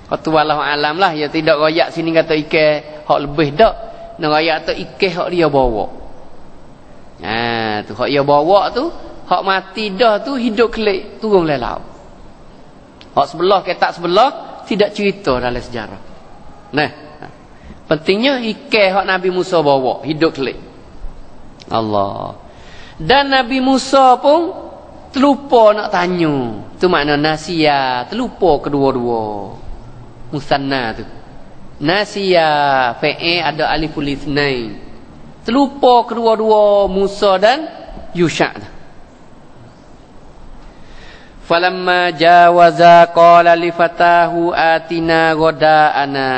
Hak tu wallahu alam lah, ya tidak royak sini kata ikan hak lebih dak. Nak royak tu ikan hak dia bawa. Tu hak dia bawa tu, hak mati dah tu hidup kelik turun dalam laut. Hak sebelah ke tak sebelah tidak cerita dalam sejarah. Nah, pentingnya ikan hak Nabi Musa bawa hidup kelik. Allah. Dan Nabi Musa pun terlupa nak tanya. Tu makna nasiya, terlupa kedua-dua. Musanna tu. Nasiya, fa'i ada aliful itsnain. Terlupa kedua-dua Musa dan Yusha. Falamma jawaza qala li fatahu atina ghada'ana.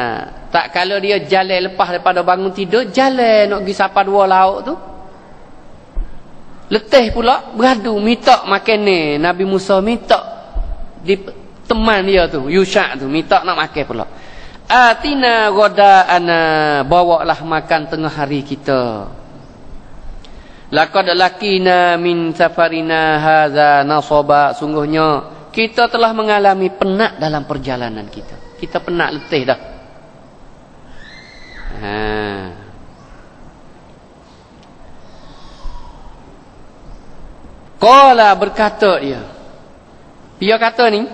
Tak kala dia jalan lepas daripada bangun tidur, jalan nak pergi sapa dua laut tu. Letih pula beradu minta makan ni. Nabi Musa minta di teman dia tu, Yusha tu, minta nak makan pula. Atina ghada'ana, bawalah makan tengah hari kita. Laqad lakina min safarina hadza nasaba, sungguhnya kita telah mengalami penat dalam perjalanan kita. Kita penat letih dah. Qala, berkata dia. Dia kata ni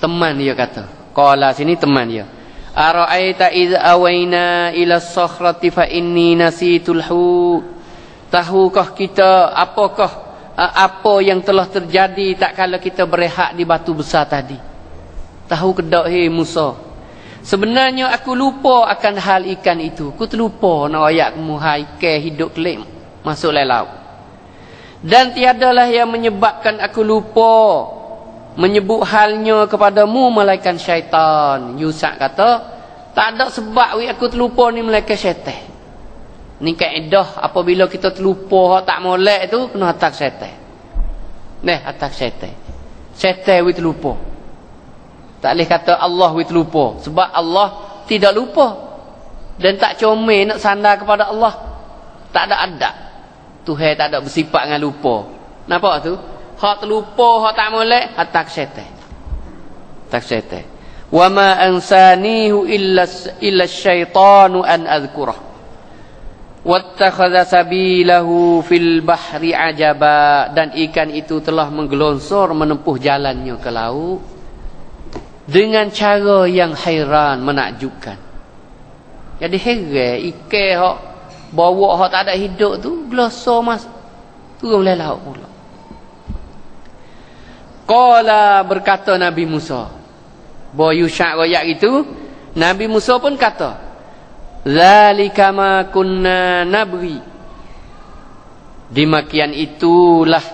teman dia kata. Qala sini teman dia. Ara'aita iz awaina ila as-sakhrati fa inni nasitul hut. Tahukah kita apa yang telah terjadi tak kala kita berehat di batu besar tadi? Tahu ke tak Musa? Sebenarnya aku lupa akan hal ikan itu. Aku terlupa nak ayat muhai ikan hidup kelik masuk dalam laut. Dan tiadalah yang menyebabkan aku lupa menyebut halnya kepadamu melainkan syaitan. Yusha kata, tak ada sebab aku terlupa ni melainkan syaitan. Ni kaedah apabila kita terlupa tak molek tu kena atak syaitan. Atak syaitan. Syaitan we terlupa. Tak boleh kata Allah we terlupa, sebab Allah tidak lupa. Dan tak comel nak sandar kepada Allah. Tak ada adab. Tuhan tak ada bersifat dengan lupa. Nampak tu? Hak terlupa, hak tak molek, atak syaitan. Atak syaitan. Wa ma ansanihu illa syaitanu an azkurah. wattakhadha sabilahu fil bahri ajaba, dan ikan itu telah menggelonsor menempuh jalannya ke laut dengan cara yang hairan, menakjubkan. Jadi heran ikan hok bawa hok tak ada hidup tu gelosor mas turun le laut pula. Qala, berkata Nabi Musa, bo Yusha royak itu, Nabi Musa pun kata, zalika ma kunna nabri, demikian itulah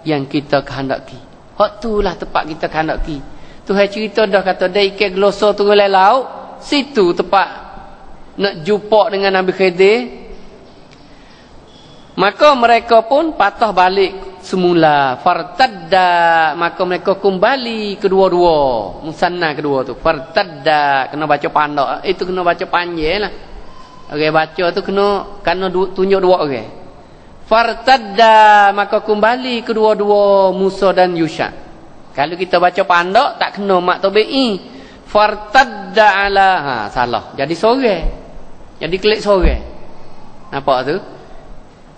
yang kita kehendaki. Hak itulah tempat kita kehendaki. Tuhan cerita dah kata dah ikan gelosor turun le laut, situ tempat nak jumpa dengan Nabi Khidir. Maka mereka pun patah balik semula. Fartadda, maka mereka kembali kedua-dua. Musanna kedua tu. Fartadda, kena baca pandak. Itu kena baca panjang lah. Orang baca tu kena tunjuk dua orang. Fartadda, maka kembali kedua-dua Musa dan Yusha. Kalau kita baca pandak tak kena mak tabi'i. Fartadda ala, salah. Jadi sore. Jadi klik sore. Nampak tu?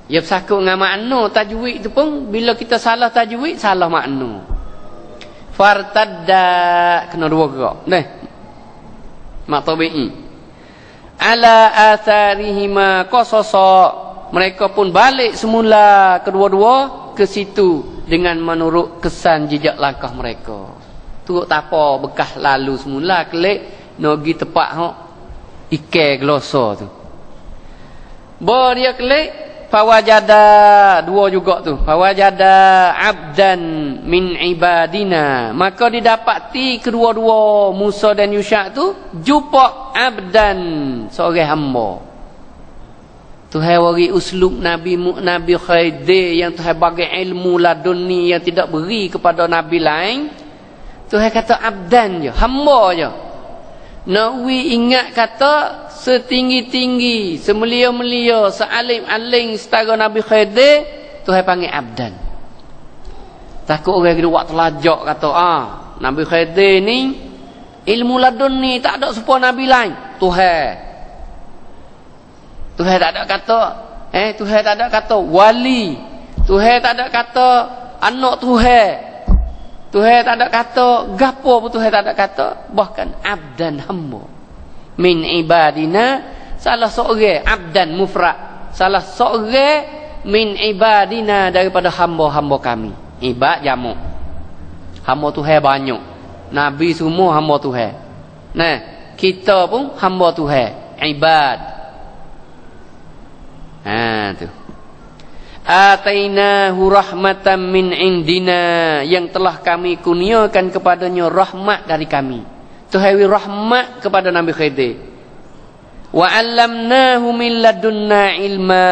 Ya bersakut dengan makna tajwid tu pun bila kita salah tajwid salah makna. Fartadda kena dua gerak. Nah. Mak tabi'i. Ala atharihima qasasa, mereka pun balik semula kedua-dua ke situ dengan menurut kesan jejak langkah mereka. Turut tapa bekas lalu semula klik nogi tepat hok ikan gelosor tu. Bo dia klik fawajada, dua juga tu. Fawajada abdan min ibadina, maka didapati kedua-dua Musa dan Yusha tu jumpa abdan, seorang hamba. Tuhan wari uslub Nabi Khidir yang Tuhan bagi ilmu laduni yang tidak beri kepada Nabi lain. Tuhan kata abdan je, hamba je. Nawi ingat kata setinggi-tinggi, semelia-melia, sealim-alim setara Nabi Khidir, Tuhan panggil abdan. Takut orang kena buat telajak kata, Nabi Khidir ni ilmu ladun ni tak ada serupa Nabi lain. Tuhan tak ada kata, Tuhan tak ada kata wali. Tuhan tak ada kata anak Tuhan. Tuhan tak ada kata gapo pun Tuhan tak ada kata, bahkan abdan, hamba. Min ibadina, salah seorang abdan mufrad, salah seorang min ibadina daripada hamba-hamba kami. Ibad jamak, hamba Tuhan banyak, Nabi semua hamba Tuhan. Nah, kita pun hamba Tuhan, ibad. Tu atainahu rahmatan min indina, yang telah kami kurniakan kepadanya rahmat dari kami. Tuhan rahmat kepada Nabi Khidir. Wa 'allamnahu min ladunna ilma,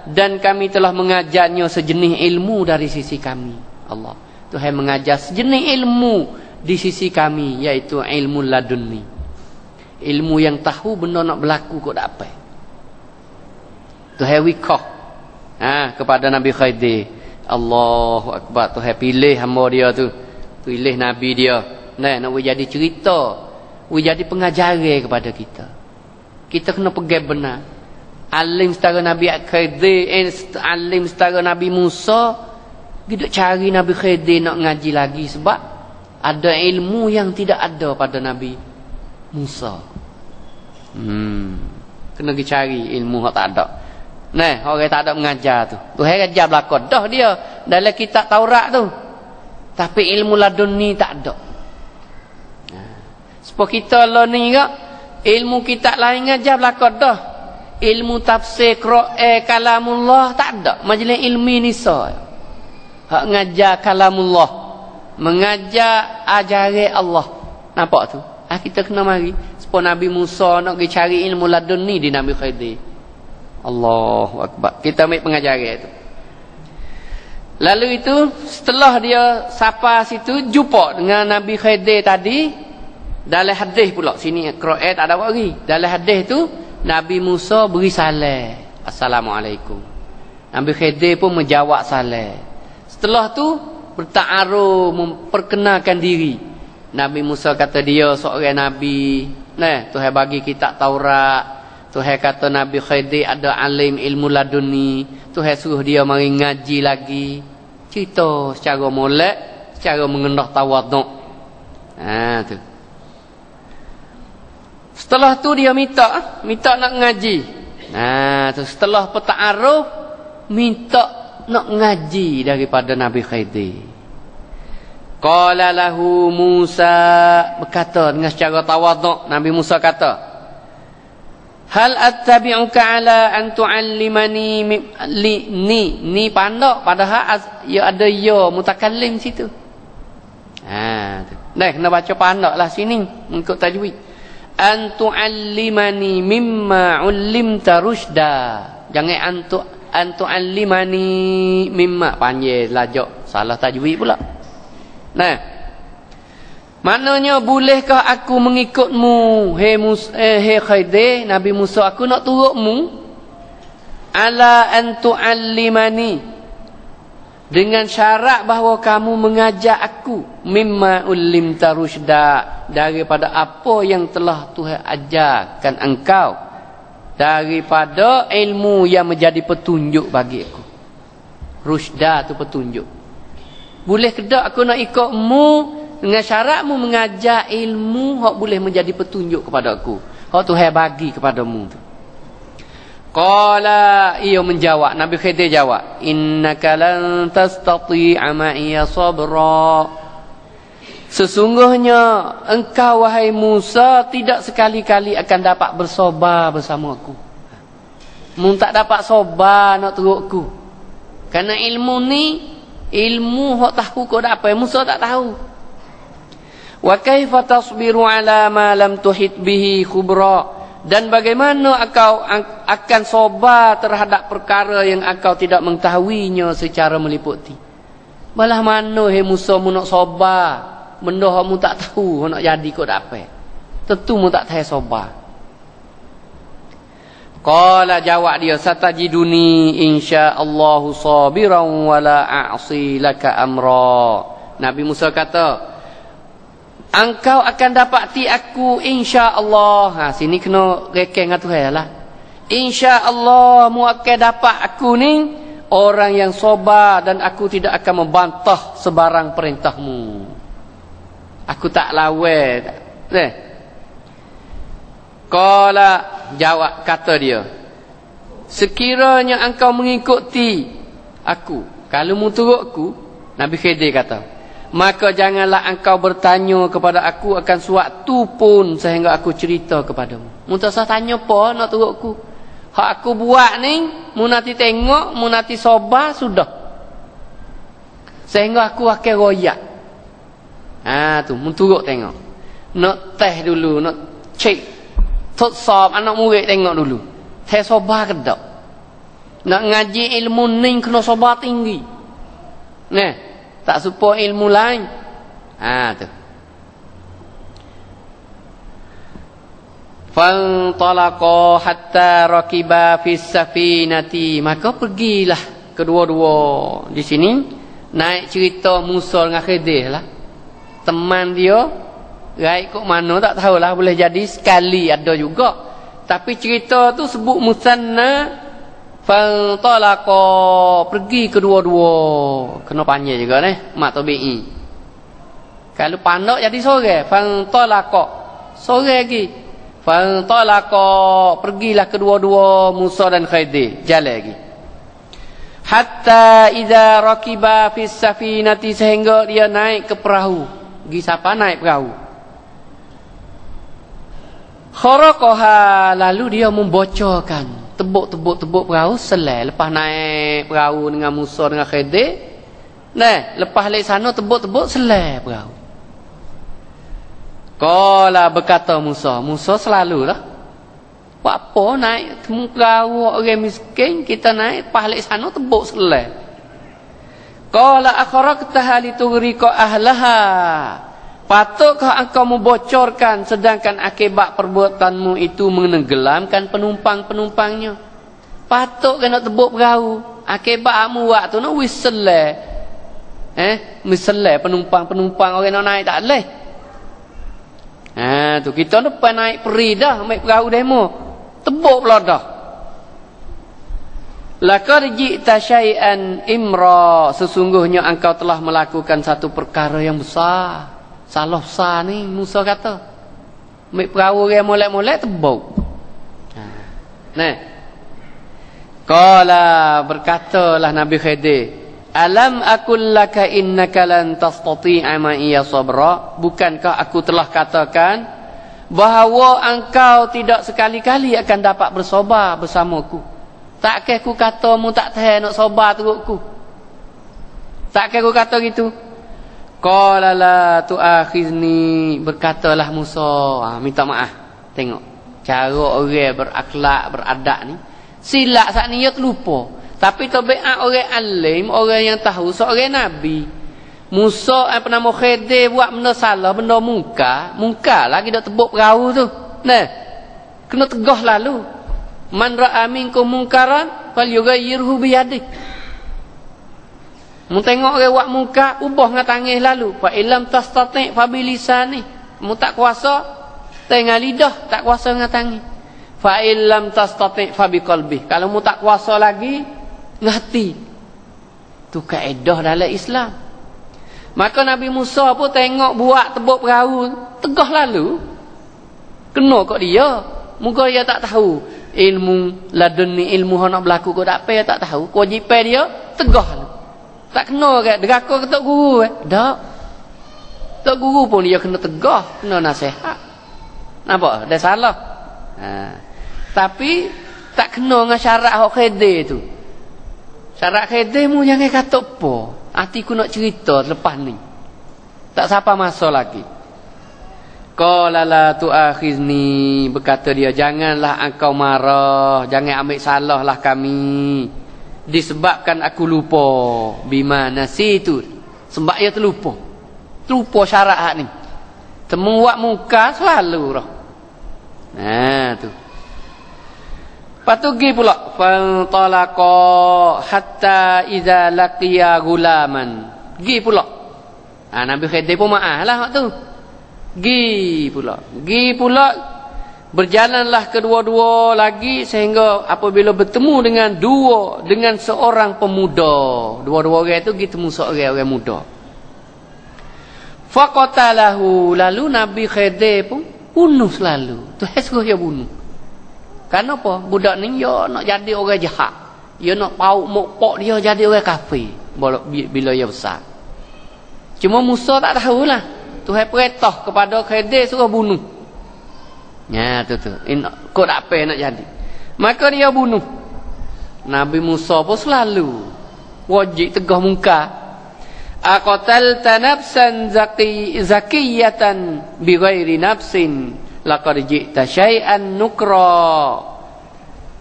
dan kami telah mengajarnya sejenis ilmu dari sisi kami. Allah, Tuhan mengajar sejenis ilmu di sisi kami, iaitu ilmu ladunni. Ilmu yang tahu benda nak berlaku kok tak apa. Tuhan wikah kepada Nabi Khidir. Allahu akbar. Tuhan pilih hamba dia tu, pilih Nabi dia. Nak jadi cerita, jadi pengajaran kepada kita. Kita kena pegang benar. Alim setara Nabi Khidir, alim setara Nabi Musa, kita cari Nabi Khidir nak ngaji lagi sebab ada ilmu yang tidak ada pada Nabi Musa. Kena cari ilmu yang tak ada. Nah, orang tak ada mengajar tu. Tuhan ajar belakang dah dia dalam kitab Taurat tu. Tapi ilmu laduni tak ada. Sebab kita lah ni kak, ilmu kitab lain ngajar belakang dah. Ilmu tafsir Quran kalamullah tak ada. Majlis ilmi nisa. Hak ngajar kalamullah, mengajar ajaran Allah. Nampak tu? Kita kena mari. Sebab Nabi Musa nak pergi cari ilmu laduni di Nabi Khidir. Allahu akbar. Kita ambil pengajaran itu. Lalu itu setelah dia sapa situ jumpa dengan Nabi Khidir tadi, dalam hadis pula sini Quran tak ada lagi. Dalam hadis tu Nabi Musa beri salam, assalamualaikum. Nabi Khidir pun menjawab salam. Setelah tu bertaaruf, memperkenalkan diri. Nabi Musa kata dia seorang nabi. Nah, Tuhan bagi kitab Taurat. Tuhan kata Nabi Khidir ada alim ilmu laduni. Tuhan suruh dia mari ngaji lagi. Cerita secara molek, secara mengendah tawaduk. Tu. Setelah tu dia minta nak ngaji. Tu setelah peta'aruf minta nak ngaji daripada Nabi Khidir. Qala lahu Musa, berkata dengan secara tawaduk, Nabi Musa kata, hal attabi'uka ala an tu'allimani ni pandak padahal ya ada ya mutakallim situ. Tu. Dah kena baca pandak lah sini mengikut tajwid. An tu'allimani mimma 'ullimta rusyda. Jangan an tu'allimani mimma panggil lajak salah tajwid pula. Nah. Maknanya bolehkah aku mengikutmu hei Khidir Nabi Musa, aku nak turutmu ala an tu'allimani dengan syarat bahawa kamu mengajak aku mimma ullimta rusyda, daripada apa yang telah Tuhan ajarkan engkau, daripada ilmu yang menjadi petunjuk bagi aku. Rusyda tu petunjuk. Boleh ke tak aku nak ikutmu dengan syaratmu mengajar ilmu hak boleh menjadi petunjuk kepada aku, hak Tuhan bagi kepadamu tu. Qala, ia menjawab, Nabi Khidir jawab, innaka lan tastati'a ma'iya sabra. Sesungguhnya engkau wahai Musa tidak sekali-kali akan dapat bersabar bersama aku. Mu tak dapat sabar nak turutku. Karena ilmu ni ilmu hak tahu kau dak apa, Musa tak tahu. Wa kaifa tasbiru ala ma lam tuhit bihi khubra. Dan bagaimana engkau akan sabar terhadap perkara yang engkau tidak mengetahuinya secara meliputi. Balah mana hai Musa mu nak sabar benda hak mu tak tahu nak jadi kau dak apa. Tentu mu tak tahu sabar. Qala, jawab dia, satajiduni insyaallahu sabiran wala a'si laka amra. Nabi Musa kata, engkau akan dapati aku insya-Allah. Sini kena rekeng dengan Tuhan lah. Insya-Allah mu akan dapat aku ni orang yang sabar dan aku tidak akan membantah sebarang perintahmu. Aku tak lawan. Qala, jawab kata dia, sekiranya engkau mengikuti aku, kalau mu turutku, Nabi Khidir kata, maka janganlah engkau bertanya kepada aku akan suatu pun sehingga aku cerita kepadamu. Mu tak usah tanya apa nak turutku. Hak aku buat ni, mu nanti tengok, mu nanti sabar, sudah. Sehingga aku akan royak. Tu, mu turut tengok. Nak teh dulu, nak cek. Totsab anak murid tengok dulu. Teh sabar ke tak? Nak ngaji ilmu ni kena sabar tinggi. Nah, tak serupa ilmu lain. Tu. Fantalaqa hatta rakiba fis safinati. Maka pergilah kedua-dua. Di sini naik cerita Musa dengan Khidir lah. Teman dia raik kok mana tak tahulah, boleh jadi sekali ada juga. Tapi cerita tu sebut musanna. Fantalaqa, pergi kedua-dua. Kena panggil juga ni mak tabi'i. Kalau pandak jadi sore, fantalaqa, sore lagi. Fantalaqa, pergilah kedua-dua Musa dan Khidir, jalan lagi. Hatta idza rakiba fis safinati, sehingga dia naik ke perahu. Pergi siapa naik perahu? Kharaqaha, lalu dia membocorkan, tebuk perahu selai. Lepas naik perahu dengan Musa dengan Khidir, lepas lek sana tebuk selai perahu. Qala, berkata Musa selalulah, buat apa naik perahu orang miskin, kita naik lepas lek sana tebuk selai. Qala akhraqtaha litughriqa ahlaha. Patutkah engkau membocorkan sedangkan akibat perbuatanmu itu menenggelamkan penumpang-penumpangnya? Patuk kena tebuk perahu. Akibat kamu buat tu nak wisle. Wisle penumpang-penumpang orang nak naik tak boleh. Tu kita depan naik peri dah ambil perahu demo. tebuk pelodah. Laqad ji'ta syai'an imra, sesungguhnya engkau telah melakukan satu perkara yang besar. Salah besar ni Musa kata. Ambil perahu dia molek-molek tebuk. Nah. Qala, berkatalah Nabi Khidir, alam akul laka innaka lan tastati'a ma'iya sabra, bukankah aku telah katakan bahawa engkau tidak sekali-kali akan dapat bersabar bersamaku. Takkah aku kata mu tak tahan nak sabar terukku? Takkah aku kata gitu? Qala la tu'akhizni, berkatalah Musa, minta maaf. Tengok cara orang berakhlak, beradab ni. Silap saat ni dia terlupa. Tapi tabiat orang alim, orang yang tahu, seorang Nabi. Musa nama Khidir buat benda salah, benda mungkar lagi dak tebuk perahu tu. Nah, kena tegah lalu. Man ra'a minkum munkaran falyughayyirhu bi yadihi. Mu tengok orang buat mungkar, ubah dengan tangan lalu. Fa illam tastati' fa bi lisani. Mu tak kuasa dengan lidah, tak kuasa dengan tangan. Fa illam tastati' fa bi qalbi. Kalau mu tak kuasa lagi dengan hati. Tu kaedah dalam Islam. Maka Nabi Musa pun tengok buat tebuk perahu, tegah lalu. Kena kat dia. Muka dia tak tahu ilmu laduni, ilmu nak berlaku kau tak apa dia tak tahu. Kewajipan dia tegah lalu. Tak kena kat deraka ke tok guru tak. Tok guru pun dia kena tegah, kena nasihat. Nampak? Dah salah. Tapi tak kena dengan syarat hak Khidir tu. Syarat Khidir mu jangan kata apa. Hatiku nak cerita lepas ni. Tak siapa masa lagi. Qala la tu'akhizni, berkata dia, janganlah engkau marah, jangan ambil salahlah kami. Disebabkan aku lupa. Bima nasitu, sebab dia terlupa. Terlupa syarat hak ni. Temu buat muka selalu dah. Nah tu. Patu gi pula fantalaqa hatta idza laqiya gulaman. Gi pula. Nabi Khidir pun maaflah hak tu. Gi pula berjalanlah kedua-dua lagi sehingga apabila bertemu dengan seorang pemuda. Dua-dua orang itu gi temu seorang muda. Faqatalahu, lalu Nabi Khidir pun bunuh selalu. Tuhan suruh dia bunuh. Kenapa? Budak ni dia nak jadi orang jahat. Dia nak pauk mokpok dia jadi orang kafir bila dia besar. Cuma Musa tak tahulah. Tuhan perintah kepada Khidir suruh bunuh. Ya tu. Kau tak apa nak jadi. Maka dia bunuh. Nabi Musa pun selalu wajib tegah muka. Aqatalta nafsan zakiyatan bighairi nafsin laqad ji'ta syai'an nukra.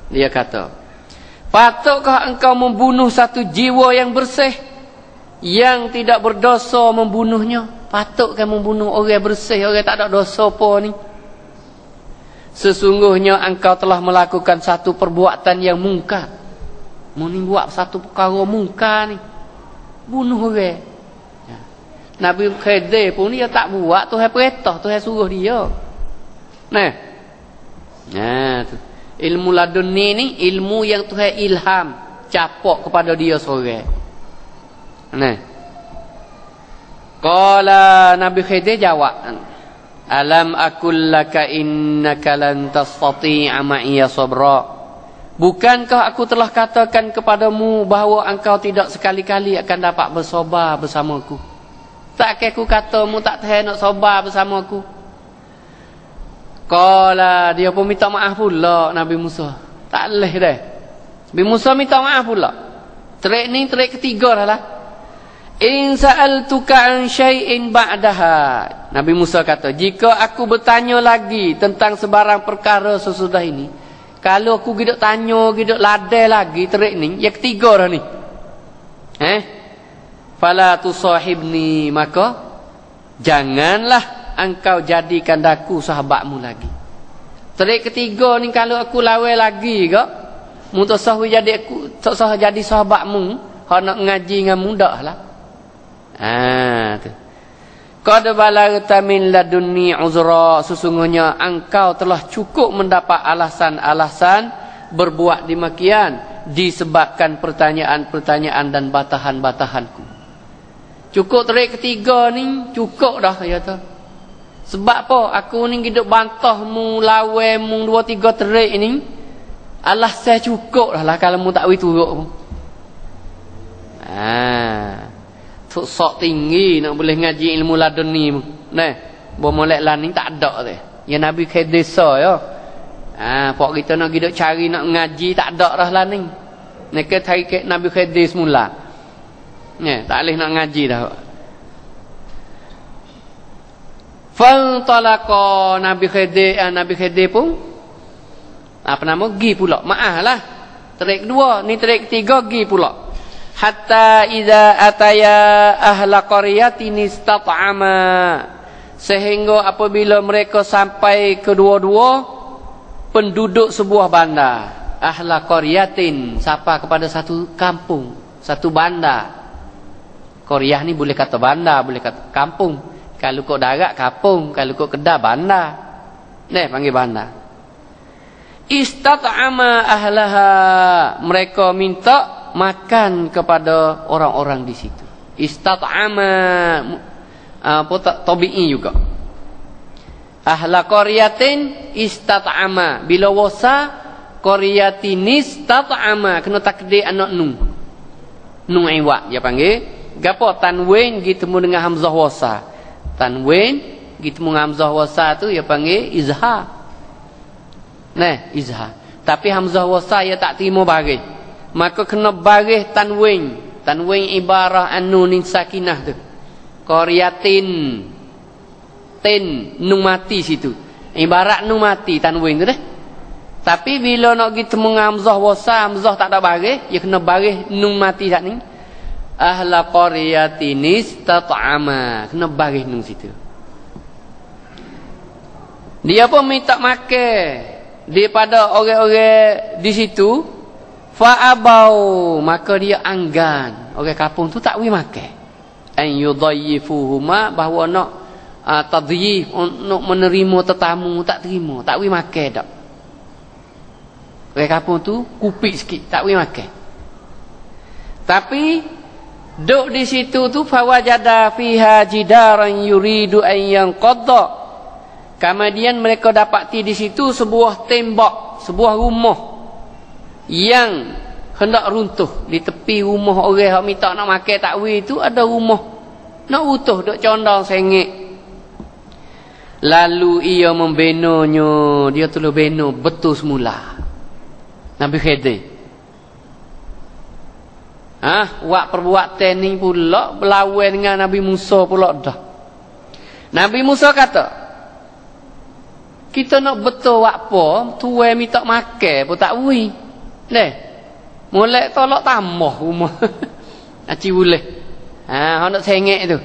Dia kata, patutkah engkau membunuh satu jiwa yang bersih yang tidak berdosa membunuhnya? Patutkah membunuh orang bersih, orang tak ada dosa apa ni? Sesungguhnya engkau telah melakukan satu perbuatan yang mungkar. Mu ni buat satu perkara mungkar ni, bunuh orang. Nabi Khidir pun dia tak buat, Tuhan perintah, Tuhan suruh dia. Nah tu. Ilmu laduni ni ilmu yang Tuhan ilham, capok kepada dia seorang. Nah. Qala, Nabi Khidir jawab, alam akul laka innaka lan tastati'a ma'iya sabra. Bukankah aku telah katakan kepadamu bahawa engkau tidak sekali-kali akan dapat bersabar bersamaku? Takkah aku kata mu tak tahan nak sabar bersama aku? Qala, dia pun minta maaf pula Nabi Musa. Tak leh dah. Nabi Musa minta maaf pula. Trik ketiga dah lah. In sa'altuka an syai'in ba'daha. Nabi Musa kata, jika aku bertanya lagi tentang sebarang perkara sesudah ini, kalau aku gidak tanya, gidak ladai lagi trik ni, yang ketiga dah ni. Fala tusahibni, maka janganlah engkau jadikan aku sahabatmu lagi. Trik ketiga ni, kalau aku lawan lagi ke, mu tak sah jadi sahabatmu, hak nak ngaji dengan mudah lah. Tu. Qad balagta min ladunni uzra, sesungguhnya engkau telah cukup mendapat alasan-alasan berbuat demikian disebabkan pertanyaan-pertanyaan dan batahan-batahanku. Cukup terik ketiga ni, cukup dah ya tu. Sebab apa? Aku ni hidup bantah mu lawe mu 2-3 terik ni. Alasan cukup dah lah kalau mu tak wi turuk pun. Tuk sok tinggi nak boleh ngaji ilmu ladun ni. Nah, bo molek lan ni tak ada tu. Ya Nabi ke desa ya. Pok kita nak hidup cari nak ngaji tak ada dah lah ni. Nak cari ke Nabi Khidir semula. Tak boleh nak ngaji dah. Fantalaqa Nabi Khidir pun apa nama? Gi pula. Maaf lah. Terik kedua, ni terik ketiga gi pula. Hatta idza ataya ahla qaryatin istat'ama, sehingga apabila mereka sampai kedua-dua penduduk sebuah bandar. Ahla qaryatin, sapa kepada satu kampung, satu bandar. Qaryah ni boleh kata bandar, boleh kata kampung. Kalau kau darat kampung, kalau kau Kedah bandar. Panggil bandar. Istat'ama ahlaha, mereka minta makan kepada orang-orang di situ. Istat'ama tabi'i juga. Ahla qaryatin istat'ama, bila wasa qaryatin istat'ama, kena takdir anak nun. Nun iwak dia panggil. Gapo tanwin gitu dengan hamzah wasa. Tanwin gitu dengan hamzah wasa tu dia panggil izhar. Izhar. Tapi hamzah wasa dia tak terima baris. Maka kena baris tanwin. Tanwin ibarah an-nun sakinah tu. Qaryatin. Tin nun mati situ. Ibarat nun mati tanwin tu dah. Tapi bila nak gitu dengan hamzah wasa, hamzah tak ada baris, dia kena baris nun mati sat ni. Ahla qaryatin istat'ama, kena baris nun situ. Dia pun minta makan daripada orang-orang di situ. Fa'abau, maka dia anggan. Orang kampung tu tak boleh makan. An yudayyifuhuma, bahawa nak tadhiyif, nak menerima tetamu, tak terima, tak boleh makan dak. Orang kampung tu kupik sikit, tak boleh makan. Tapi duk di situ tu fawajada fiha jidaran yuridu an yanqadda. Kemudian mereka dapati di situ sebuah tembok, sebuah rumah yang hendak runtuh. Di tepi rumah orang yang minta nak makan takwil tu ada rumah nak runtuh, duk condong sengit. Lalu ia membenonya, dia tolong beno betul semula. Nabi Khidir buat perbuatan ni pula berlawan dengan Nabi Musa pula dah. Nabi Musa kata, kita nak betul apa, tuai minta makan pun tak boleh. Mulai tolak tambah rumah. Aci boleh. Nak sengit tu.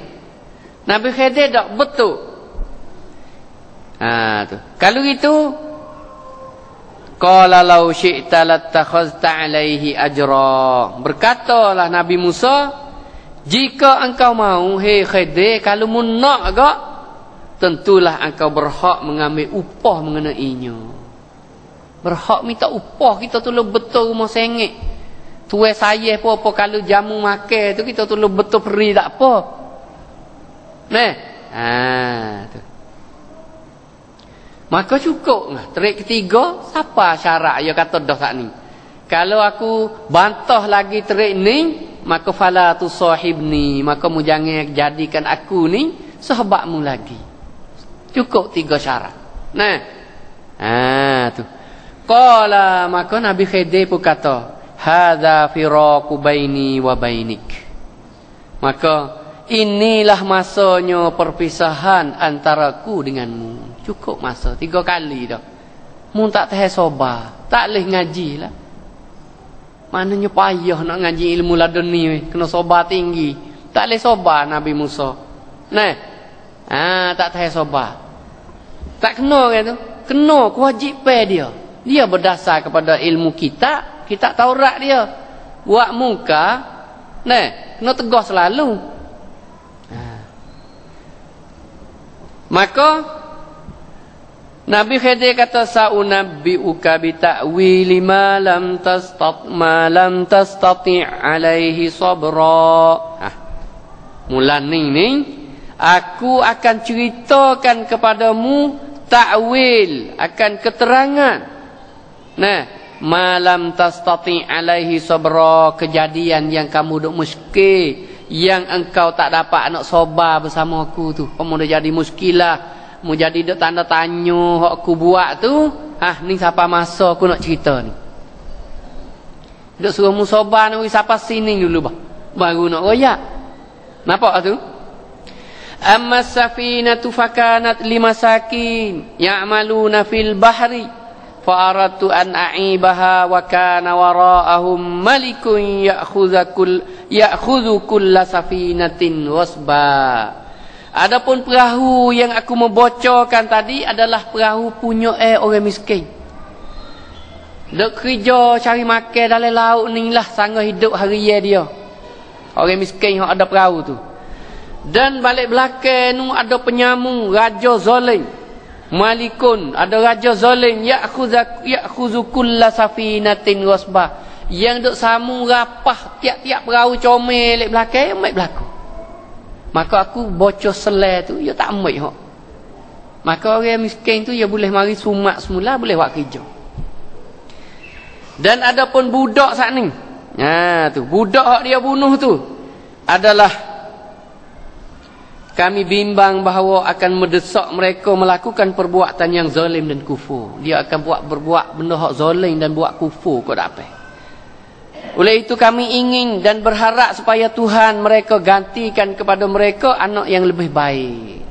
Nabi Khidir tak betul. Tu. Kalau gitu, qala law syi'ta lattakhazta 'alaihi ajra. Berkatalah Nabi Musa, jika engkau mau, hei Khidir, kalau mu nak gak, tentulah engkau berhak mengambil upah mengenainya. Berhak minta upah, kita tolong betul rumah sengit. Tuai saya apa kalau jamu makan tu kita tolong betul peri tak apa. Tu. Maka cukup lah. Terik ketiga, siapa syarat dia kata dah tak ni. Kalau aku bantah lagi terik ni, maka fala tu sahibni, maka mu jangan jadikan aku ni sahabatmu lagi. Cukup 3 syarat. Tu. Qala, maka Nabi Khidir pun kata, hadza firaqu baini wa bainik. Maka inilah masanya perpisahan antaraku denganmu. Cukup masa 3 kali dah. Mu tak tahan sabar, tak boleh ngaji lah. Maknanya payah nak ngaji ilmu ladun ni, kena sabar tinggi. Tak boleh sabar Nabi Musa. Tak tahan sabar. Tak kena kan tu? Kena kewajipan dia. Dia berdasar kepada ilmu kitab Taurat dia. Buat muka, kena tegas selalu. Maka Nabi Khidir kata sa'unabbi'uka bi ta'wili ma lam tastati' alaihi sabra. Mulan ni aku akan ceritakan kepadamu ta'wil, akan keterangan. Nah, malam tastati' alaihi sabra, kejadian yang kamu duk muskil, yang engkau tak dapat nak sabar bersama aku tu. Kamu dah jadi muskilah, mu jadi duk tanda tanya hak aku buat tu. Ni siapa masa aku nak cerita ni. Duk suruh mu sabar ni siapa sini dulu baru nak royak. Nampak tu? Amma safinatu fakanat limasakin ya'maluna fil bahri fa aradtu an a'ibaha wa kana wara'ahum malikun ya'khudhu kulla safinatin wasba. Adapun perahu yang aku membocorkan tadi adalah perahu punya orang miskin. Duk kerja cari makan dalam laut ni lah sanggup hidup harian dia. Orang miskin yang ada perahu tu. Dan balik belakang tu ada penyamu raja zalim. Malikun, ada raja zalim ya'khudhu kulla safinatin wasba. Yang duk samu rapah tiap-tiap perahu comel balik belakang ambil belakang. Maka aku bocor selai tu, dia tak ambil hak. Maka orang miskin tu, dia boleh mari sumak semula, boleh buat kerja. Dan ada pun budak saat ni. Tu, budak hak dia bunuh tu adalah kami bimbang bahawa akan mendesak mereka melakukan perbuatan yang zalim dan kufur. Dia akan berbuat benda hak zalim dan buat kufur kau tak apa. Oleh itu kami ingin dan berharap supaya Tuhan mereka gantikan kepada mereka anak yang lebih baik.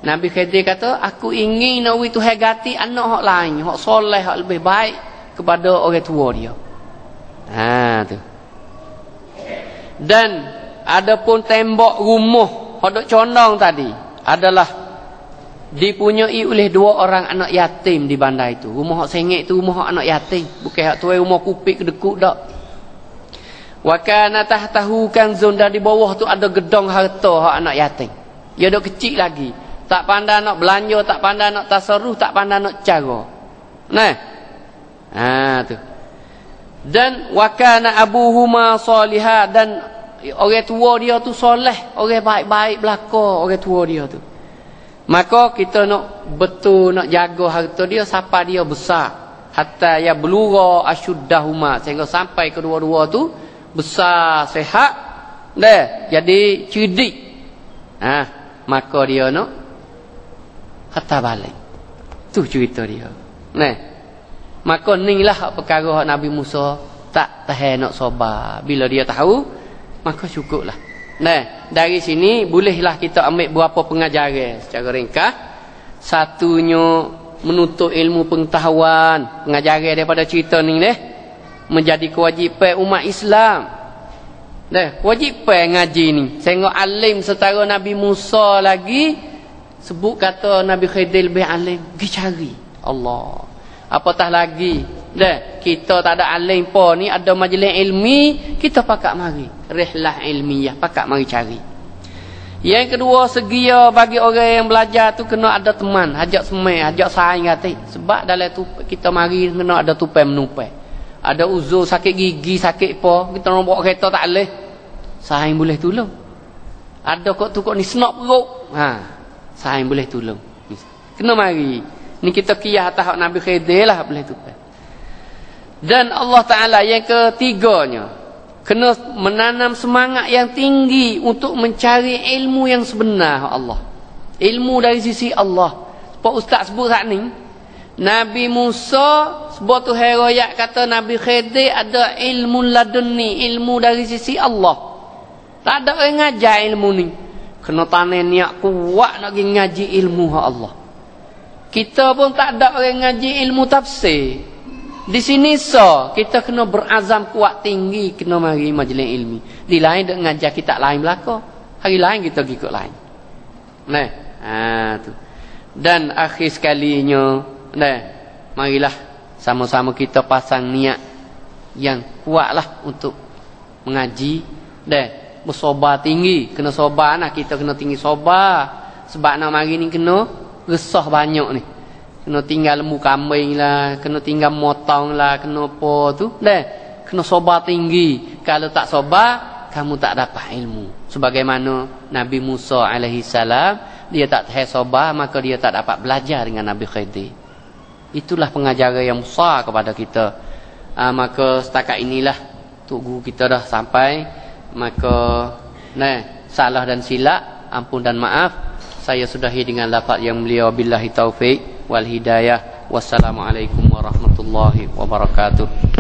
Nabi Khidir kata, aku ingin nak Tuhan ganti anak hak lain, hak soleh, hak lebih baik kepada orang tua dia. Tu. Dan adapun tembok rumah hak dok condong tadi adalah dipunyai oleh 2 orang anak yatim di bandar itu. Rumah hak sengit tu rumah hak anak yatim, bukan hak tuai rumah kupik kedekut dak. Wa kana tahtahu kanzun, dan di bawah tu ada gedong harta hak anak yatim. Dia dok kecil lagi, tak pandai nak belanja, tak pandai nak tasarruf, tak pandai nak cara. Tu. Dan wa kana abuhuma salihah, dan orang tua dia tu soleh, orang baik-baik belaka orang tua dia tu. Maka kita nak betul nak jaga harta dia sampai dia besar, hatta ya bulugha ashuddahuma, sehingga sampai kedua-dua tu besar, sehat, jadi cerdik. Maka dia nak kata balik. Tu cerita dia. Maka inilah perkara Nabi Musa tak tahan nak sabar. Bila dia tahu, maka cukuplah. Dari sini bolehlah kita ambil beberapa pengajaran secara ringkas. Satunya menuntut ilmu pengetahuan, pengajaran daripada cerita ni menjadi kewajipan umat Islam. Kewajipan ngaji ni. Sehingga alim setara Nabi Musa lagi, sebut kata Nabi Khidir lebih alim, pergi cari Allah. Apatah lagi kita tak ada alim pun ni, ada majlis ilmi, kita pakak mari rihlah ilmiah, pakak mari cari. Yang kedua, segia bagi orang yang belajar tu kena ada teman, ajak semai, ajak saing hati. Sebab dalam tu kita mari kena ada tupai menupai. Ada uzur sakit gigi, sakit apa, kita nak bawa kereta tak boleh, saing boleh tolong. Ada kok tu kok ni senok perut, saing boleh tolong. Kena mari. Ni kita kiyah atas Nabi Khidir lah boleh tupai. Dan Allah Ta'ala yang ketiganya, kena menanam semangat yang tinggi untuk mencari ilmu yang sebenar Allah. Ilmu dari sisi Allah. Sebab Ustaz sebut saat ni, Nabi Musa sebab tu heroyak kata Nabi Khidir ada ilmu laduni, ilmu dari sisi Allah. Tak ada orang ngajar ilmu ni. Kena tanam niat kuat nak pergi ngaji ilmu Allah. Kita pun tak ada orang ngaji ilmu tafsir. Di sini kita kena berazam kuat tinggi, kena mari majlis ilmi. Di lain dak ngajar kita lain belaka. Hari lain kita pergi ikut lain. Tu. Dan akhir sekalinya, marilah sama-sama kita pasang niat yang kuatlah untuk mengaji. Bersabar tinggi, kena sabar, kita kena tinggi sabar. Sebab nak mari ni kena resah banyak ni. Kena tinggal lembu kambing lah, kena tinggal motong lah, kena apa tu. Dah, kena sabar tinggi. Kalau tak sabar, kamu tak dapat ilmu. Sebagaimana Nabi Musa alaihi salam, dia tak tahan sabar, maka dia tak dapat belajar dengan Nabi Khidir. Itulah pengajaran yang besar kepada kita. Maka setakat inilah Tok Guru kita dah sampai. Maka salah dan silap, ampun dan maaf. Saya sudahi dengan lafaz yang mulia, billahi taufik wal hidayah. Wassalamualaikum warahmatullahi wabarakatuh.